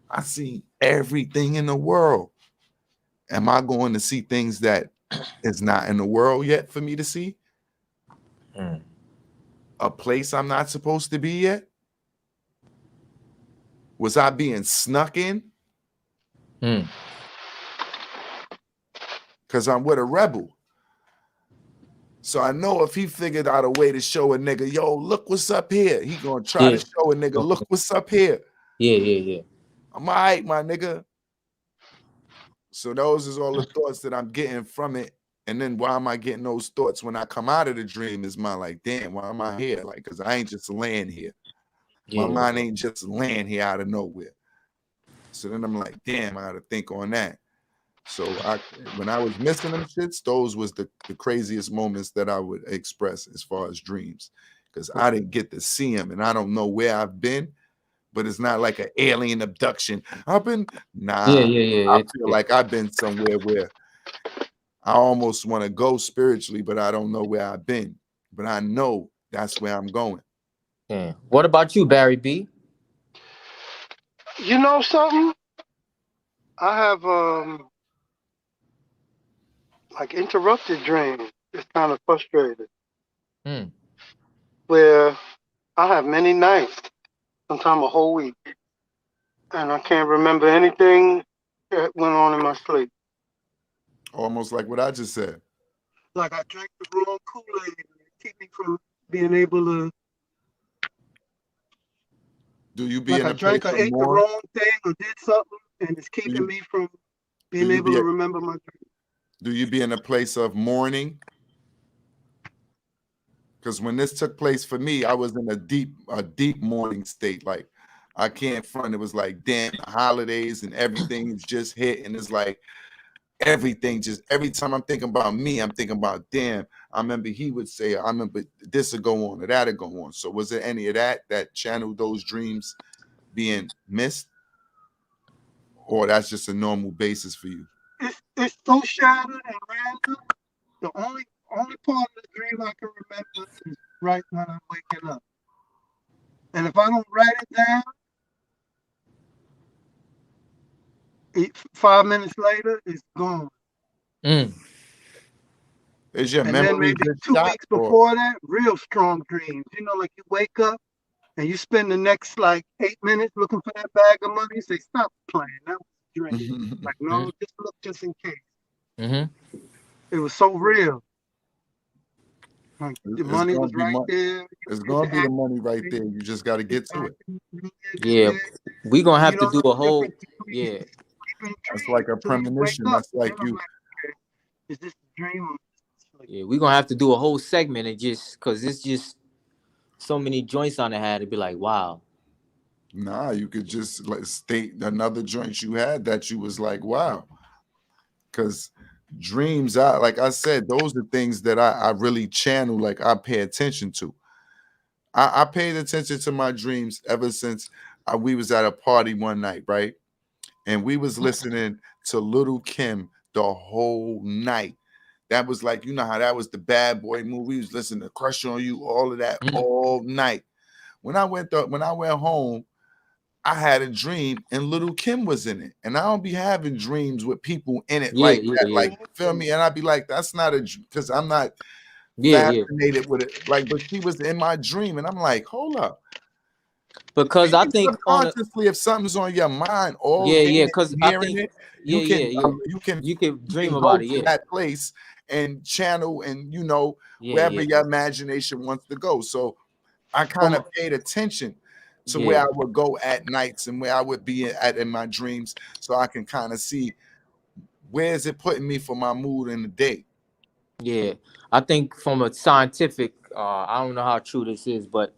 I see everything in the world. Am I going to see things that is not in the world yet for me to see? A place I'm not supposed to be yet? Was I being snuck in? Because I'm with a rebel. So I know if he figured out a way to show a nigga, yo, look what's up here, he gonna try to show a nigga, look what's up here. Yeah. I'm all right, my nigga. So those is all the thoughts that I'm getting from it. And then why am I getting those thoughts when I come out of the dream is my, like, damn, why am I here? Like, because I ain't just laying here. My mind ain't just laying here out of nowhere. So then I'm like, damn, I got to think on that. So when I was missing them shits, those was the craziest moments that I would express as far as dreams, because I didn't get to see them, and I don't know where I've been, but it's not like an alien abduction. I feel like I've been somewhere where I almost want to go spiritually, but I don't know where I've been, but I know that's where I'm going. Yeah. What about you, Barry B? You know something? I have like interrupted dreams. It's kind of frustrating. Where I have many nights, sometimes a whole week, and I can't remember anything that went on in my sleep. Almost like what I just said. Like I drank the wrong Kool-Aid and it keep me from being able to. Do you be like in I drank or ate the wrong thing or did something, and it's keeping me from being able to remember my dream. Do you be in a place of mourning? Because when this took place for me, I was in a deep mourning state. Like, I can't front. It was like, damn, the holidays and everything's just hit, and it's like everything just, every time I'm thinking about me, I'm thinking about, damn, I remember he would say, I remember this would go on or that would go on. So was there any of that channeled those dreams being missed? Or that's just a normal basis for you? It's so shattered and random. The only part of the dream I can remember is right when I'm waking up. And if I don't write it down, 5 minutes later, it's gone. Is your and memory then maybe just 2 shot, weeks before that, real strong dreams. You know, like you wake up and you spend the next like 8 minutes looking for that bag of money. You say, stop playing. That was a dream. Like, no, just look just in case. It was so real. Like the money was right there. It's gonna be the money right there. You just got to get to it. Yeah, we gonna have to do a whole. Yeah, it's like a premonition. That's like you. Is this a dream? Yeah, we gonna have to do a whole segment and just because it's just so many joints on the head to be like, wow. Nah, you could just like state another joint you had that you was like, wow. Because dreams, like I said, those are things that I really channel, like I pay attention to. I paid attention to my dreams ever since we was at a party one night, right? And we was listening to Little Kim the whole night. That was like, you know how that was the bad boy movie. We was listening to Crush on You, all of that all night. When I went home, I had a dream and Little Kim was in it. And I don't be having dreams with people in it like that. Like, feel me? And I'd be like, that's not a, because I'm not fascinated with it. Like, but she was in my dream. And I'm like, hold up. Because I think subconsciously, if something's on your mind all day, because I think it, you can dream about it, that place and channel and wherever your imagination wants to go. So I kind of paid attention to where I would go at nights and where I would be at in my dreams, so I can kind of see where is it putting me for my mood in the day. Yeah, I think from a scientific, I don't know how true this is, but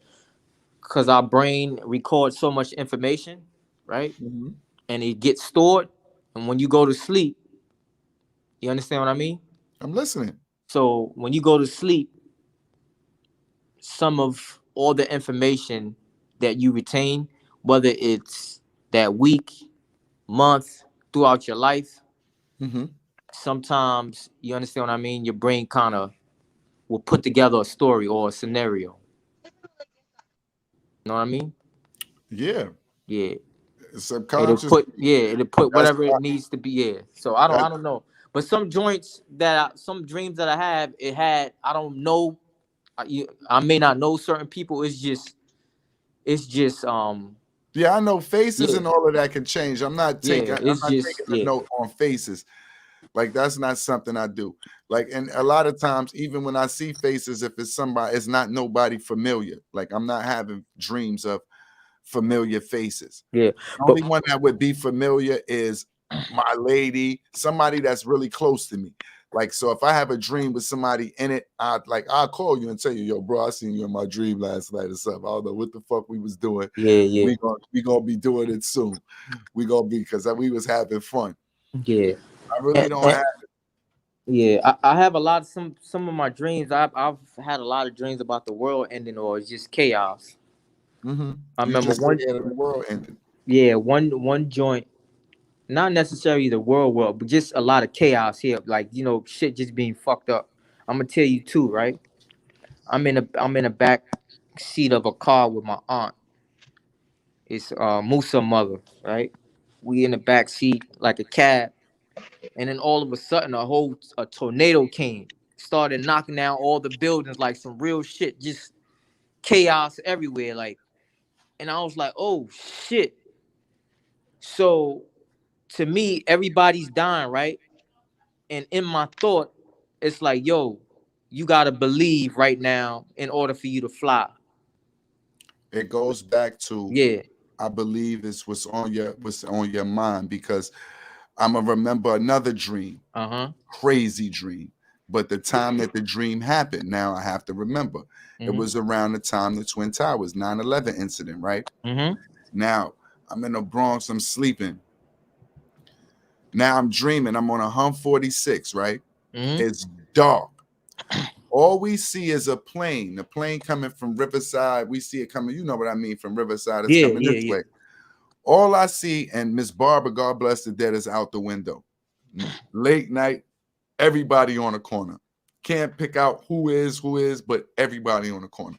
because our brain records so much information, right? And it gets stored, and when you go to sleep, you understand what I mean? I'm listening. So when you go to sleep, some of all the information that you retain, whether it's that week, month, throughout your life, sometimes, you understand what I mean? Your brain kind of will put together a story or a scenario. You know what I mean? Yeah. Yeah. Subconscious. It'll put whatever it needs to be. Yeah. So I don't know. But some dreams that I have, I don't know. I may not know certain people. It's just yeah, I know faces and all of that can change. I'm not taking a note on faces. Like, that's not something I do. Like, and a lot of times, even when I see faces, if it's somebody, it's not nobody familiar. Like, I'm not having dreams of familiar faces. Yeah. The only one that would be familiar is my lady, somebody that's really close to me. Like, so if I have a dream with somebody in it, I'll call you and tell you, yo, bro, I seen you in my dream last night or something. I don't know what the fuck we was doing. Yeah. We gonna be doing it soon. We gonna be, because we was having fun. Yeah. I really don't have it. Yeah, I have a lot of some of my dreams. I've had a lot of dreams about the world ending or it's just chaos. I remember the world ended. Yeah, one joint. Not necessarily the world, but just a lot of chaos here. Like, shit just being fucked up. I'm gonna tell you too, right? I'm in a back seat of a car with my aunt. It's Musa mother, right? We in the back seat like a cab, and then all of a sudden a tornado came, started knocking down all the buildings like some real shit, just chaos everywhere, like. And I was like, oh shit. So to me, everybody's dying, right? And in my thought, it's like, yo, you gotta believe right now in order for you to fly. It goes back to, I believe it's what's on your mind, because I'm gonna remember another dream, crazy dream. But the time that the dream happened, now I have to remember. It was around the time the Twin Towers 9/11 incident, right? Now I'm in the Bronx, I'm sleeping. Now I'm dreaming. I'm on a Hum 46, right? It's dark. All we see is a plane. The plane coming from Riverside. We see it coming. You know what I mean? From Riverside, it's coming this way. All I see, and Miss Barbara, God bless the dead, is out the window. Late night, everybody on the corner. Can't pick out who is, but everybody on the corner.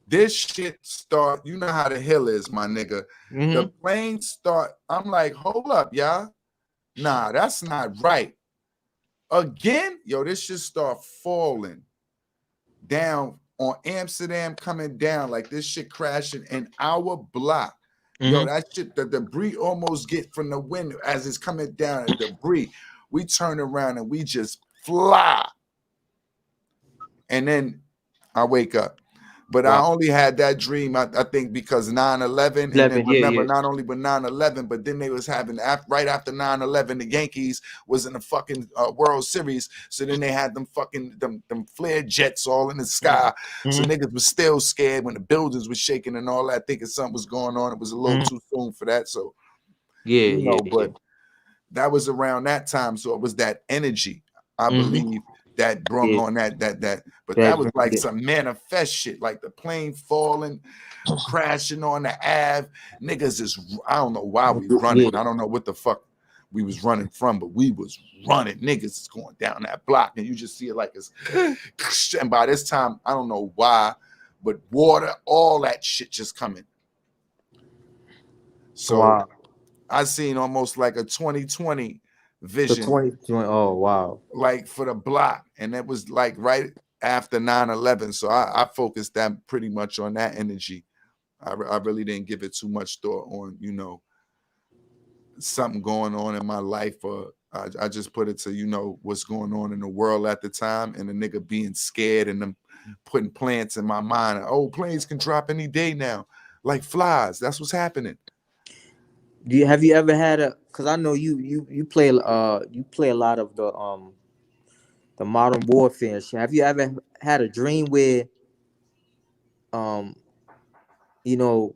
This shit start, you know how the hill is, my nigga. The plane start, I'm like, hold up, y'all. Nah, that's not right. Again, yo, this shit start falling down on Amsterdam, coming down like this shit crashing in our block. Yo, that shit, the debris almost get from the wind as it's coming down, the debris. We turn around and we just fly. And then I wake up. But I only had that dream, I think, because 9/11. And then remember, not only with 9/11, but then they was having, right after 9/11, the Yankees was in the fucking World Series. So then they had them fucking, them flare jets all in the sky. So niggas was still scared when the buildings was shaking and all that, thinking something was going on. It was a little too soon for that. So, but that was around that time. So it was that energy, I believe, that brung on that, but that was like some manifest shit, like the plane falling, crashing on the Ave. Niggas is, I don't know why we running. I don't know what the fuck we was running from, but we was running. Niggas is going down that block, and you just see it like it's, and by this time, I don't know why, but water, all that shit just coming. So I seen almost like a 2020 vision. 2020. Oh wow! Like for the block, and that was like right after 9/11. So I focused that pretty much on that energy. I really didn't give it too much thought on, you know, something going on in my life, or I just put it to, you know, what's going on in the world at the time, and the nigga being scared and them putting plants in my mind. Oh, planes can drop any day now, like flies. That's what's happening. Have you ever had a? Because I know you play a lot of the modern warfare shit. Have you ever had a dream where you know,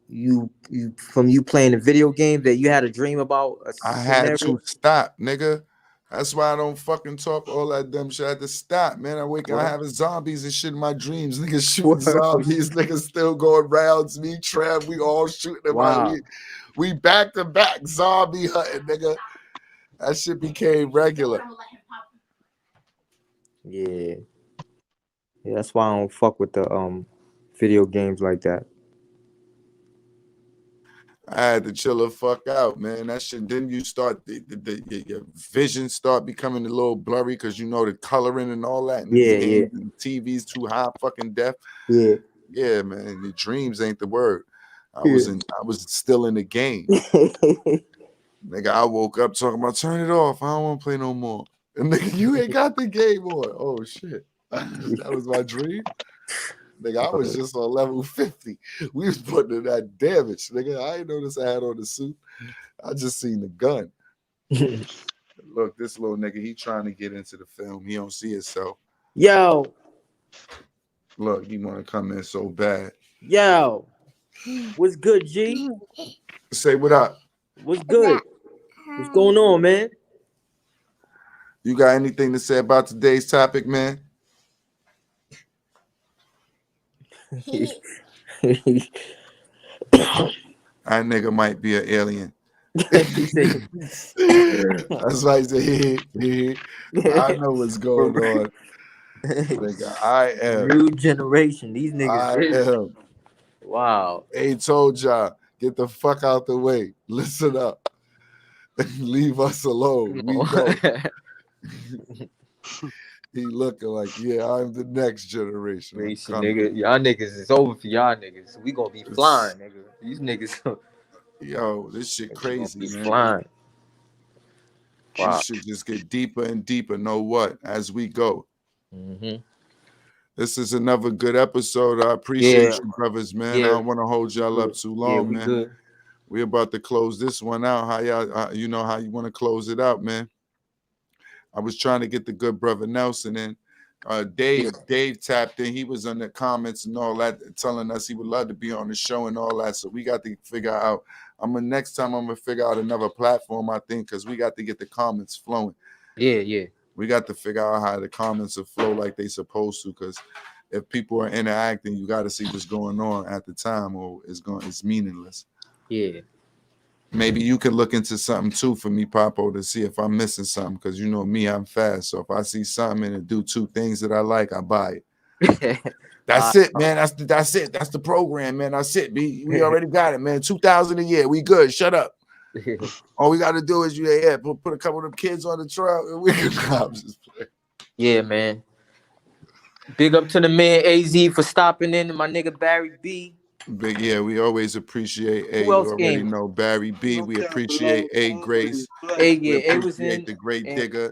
you from you playing a video game that you had a dream about a I scenario? had to stop, nigga. That's why I don't fucking talk all that dumb shit. I had to stop, man. I wake up having zombies and shit in my dreams. Niggas shooting zombies. Niggas still going rounds. Me, Trev, we all shooting them out. We back to back zombie hunting, nigga. That shit became regular. Yeah, that's why I don't fuck with the video games like that. I had to chill the fuck out, man. That shit. Then you start your vision start becoming a little blurry because you know the coloring and all that. And the TV's too high, fucking def. Yeah, man. The dreams ain't the word. I was still in the game. Nigga, I woke up talking about turn it off. I don't want to play no more. And nigga, you ain't got the game on. Oh shit, that was my dream. Nigga, I was just on level 50. We was putting in that damage. Nigga, I ain't noticed I had on the suit. I just seen the gun. Look, this little nigga, he trying to get into the film. He don't see himself. Yo. Look, he want to come in so bad. Yo. What's good, G? Say what up. What's good? What's going on, man? You got anything to say about today's topic, man? That nigga might be an alien. That's why he said, I know what's going on. Nigga, I am. New generation. These niggas. I am. Wow. Hey, told y'all, get the fuck out the way. Listen up. Leave us alone. We know. He looking like, yeah, I'm the next generation. Nigga, y'all niggas is over for y'all niggas. We gonna be flying, nigga. These niggas. Yo, this shit crazy, man. Flying. Wow. We should just get deeper and deeper. Know what? As we go. This is another good episode. I appreciate you, brothers, man. I don't want to hold y'all up too long, man. Good. We're about to close this one out. How y'all, you know how you want to close it out, man. I was trying to get the good brother Nelson in. Dave tapped in. He was in the comments and all that, telling us he would love to be on the show and all that. So we got to figure out. Next time I'm gonna figure out another platform, I think, because we got to get the comments flowing. Yeah. We got to figure out how the comments will flow like they supposed to, because if people are interacting, you got to see what's going on at the time, or it's meaningless. Yeah. Maybe you can look into something too for me, Papo, to see if I'm missing something. Because you know me, I'm fast. So if I see something and it do 2 things that I like, I buy it. That's it, man. That's it. That's the program, man. That's it. We already got it, man. 2,000 a year. We good. Shut up. All we got to do is put a couple of them kids on the trail and we can Yeah, man. Big up to the man AZ for stopping in, and my nigga Barry B. Big, yeah, we always appreciate A. Who else You already came? know Barry B. We appreciate A. Grace. A, We yeah, A was appreciate in. the great Digger.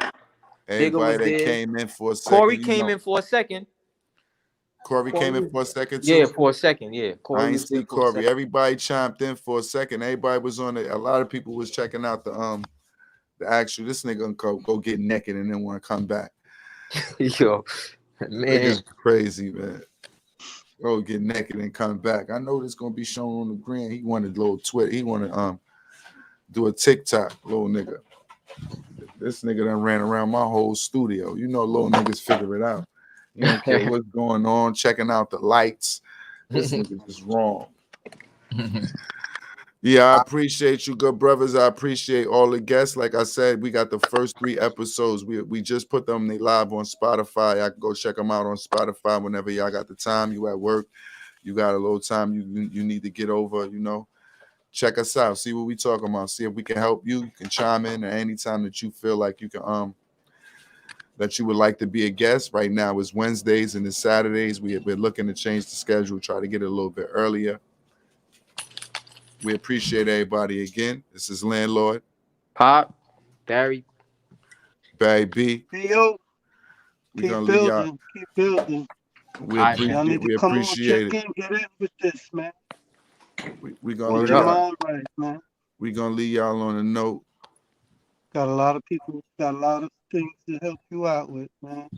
Digger was Everybody that there. came in for a second. Corey came in for a second. Corey came in for a second too? Yeah, for a second, yeah. I ain't see Corey. Everybody chimed in for a second. Everybody was on it. A lot of people was checking out the actual. This nigga gonna go get naked and then want to come back. Yo, man, it's crazy, man. Go get naked and come back. I know this gonna be shown on the gram. He wanted a little Twitter. He wanted do a TikTok, little nigga. This nigga done ran around my whole studio. You know, little niggas figure it out. You don't care what's going on, checking out the lights. This nigga is wrong. Yeah, I appreciate you, good brothers. I appreciate all the guests. Like I said, we got the first 3 episodes. We just put them live on Spotify. I can go check them out on Spotify whenever y'all got the time. You at work, you got a little time you need to get over, you know. Check us out. See what we talking about. See if we can help you. You can chime in at any time that you feel like you can that you would like to be a guest. Right now it's Wednesdays and it's Saturdays. We're looking to change the schedule, try to get it a little bit earlier. We appreciate everybody again. This is Landlord. Pop, Barry B. Hey, yo. We're gonna leave y'all. Keep building. We appreciate it. Get in with this, man. We're gonna leave y'all. All right, man. We're gonna leave y'all on a note. Got a lot of people, got a lot of things to help you out with, man.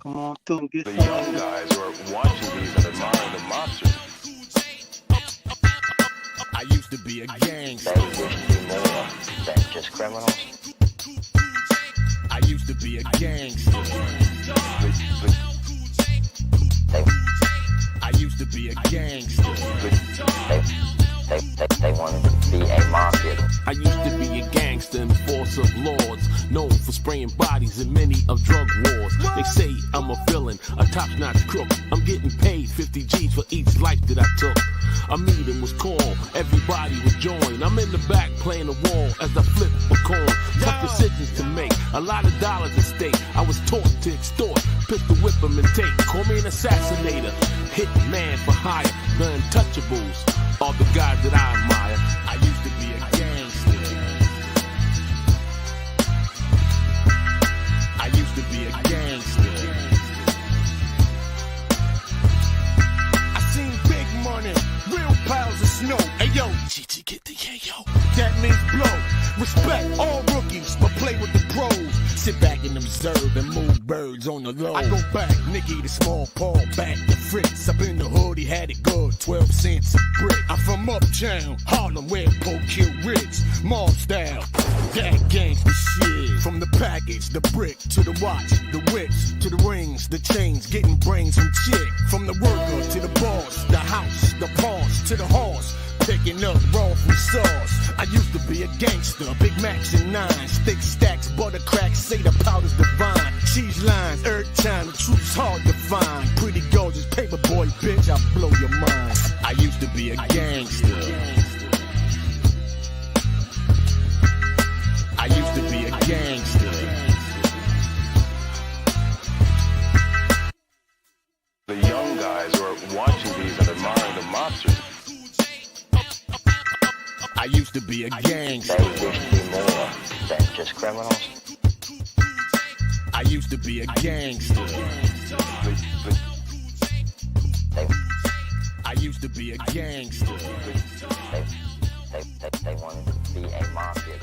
Come on through and get The some. young guys are watching these and admiring the monsters. I used to be a gangster. They used to be more than just criminals. I used to be a gangster. I used to be a gangster. They wanted to be a mafia. I used to be a gangster and force of lords, known for spraying bodies in many of drug wars. They say I'm a villain, a top-notch crook. I'm getting paid 50 G's for each life that I took. A meeting was called, everybody would join. I'm in the back playing the wall as I flip a coin. Tough decisions to make, a lot of dollars at stake. I was taught to extort, pistol whip them and take. Call me an assassinator, hit man for hire. The untouchables are the guys that I admire. I used to be a gangster. I used to be a gangster. I seen big money, real piles of snow. Hey yo, GT get the yayo. That means blow. Respect all rookies, but play with the pros. Sit back and observe and move birds on the low. I go back, Nicky the small paw, back to Fritz. Up in the hood, he had it good, 12 cents a brick. I'm from uptown, Harlem, where Poe killed Riggs. Mob style, that gangsta shit. From the package, the brick, to the watch, the whips, to the rings, the chains, getting brains from chick. From the worker to the boss, the house, the paws, to the horse. Picking up raw from sauce. I used to be a gangster, Big Macs and 9s, thick stacks, butter cracks, say the powder's divine. Cheese lines, every time, the truth's hard to find. Pretty gorgeous paper boy, bitch, I'll blow your mind. I used to be a gangster. I used to be a gangster. The young guys are watching these and admiring the monsters. I used to be a gangster. They used to be more than just criminals. I used to be a gangster. I used to be a gangster. They wanted to be a mafia.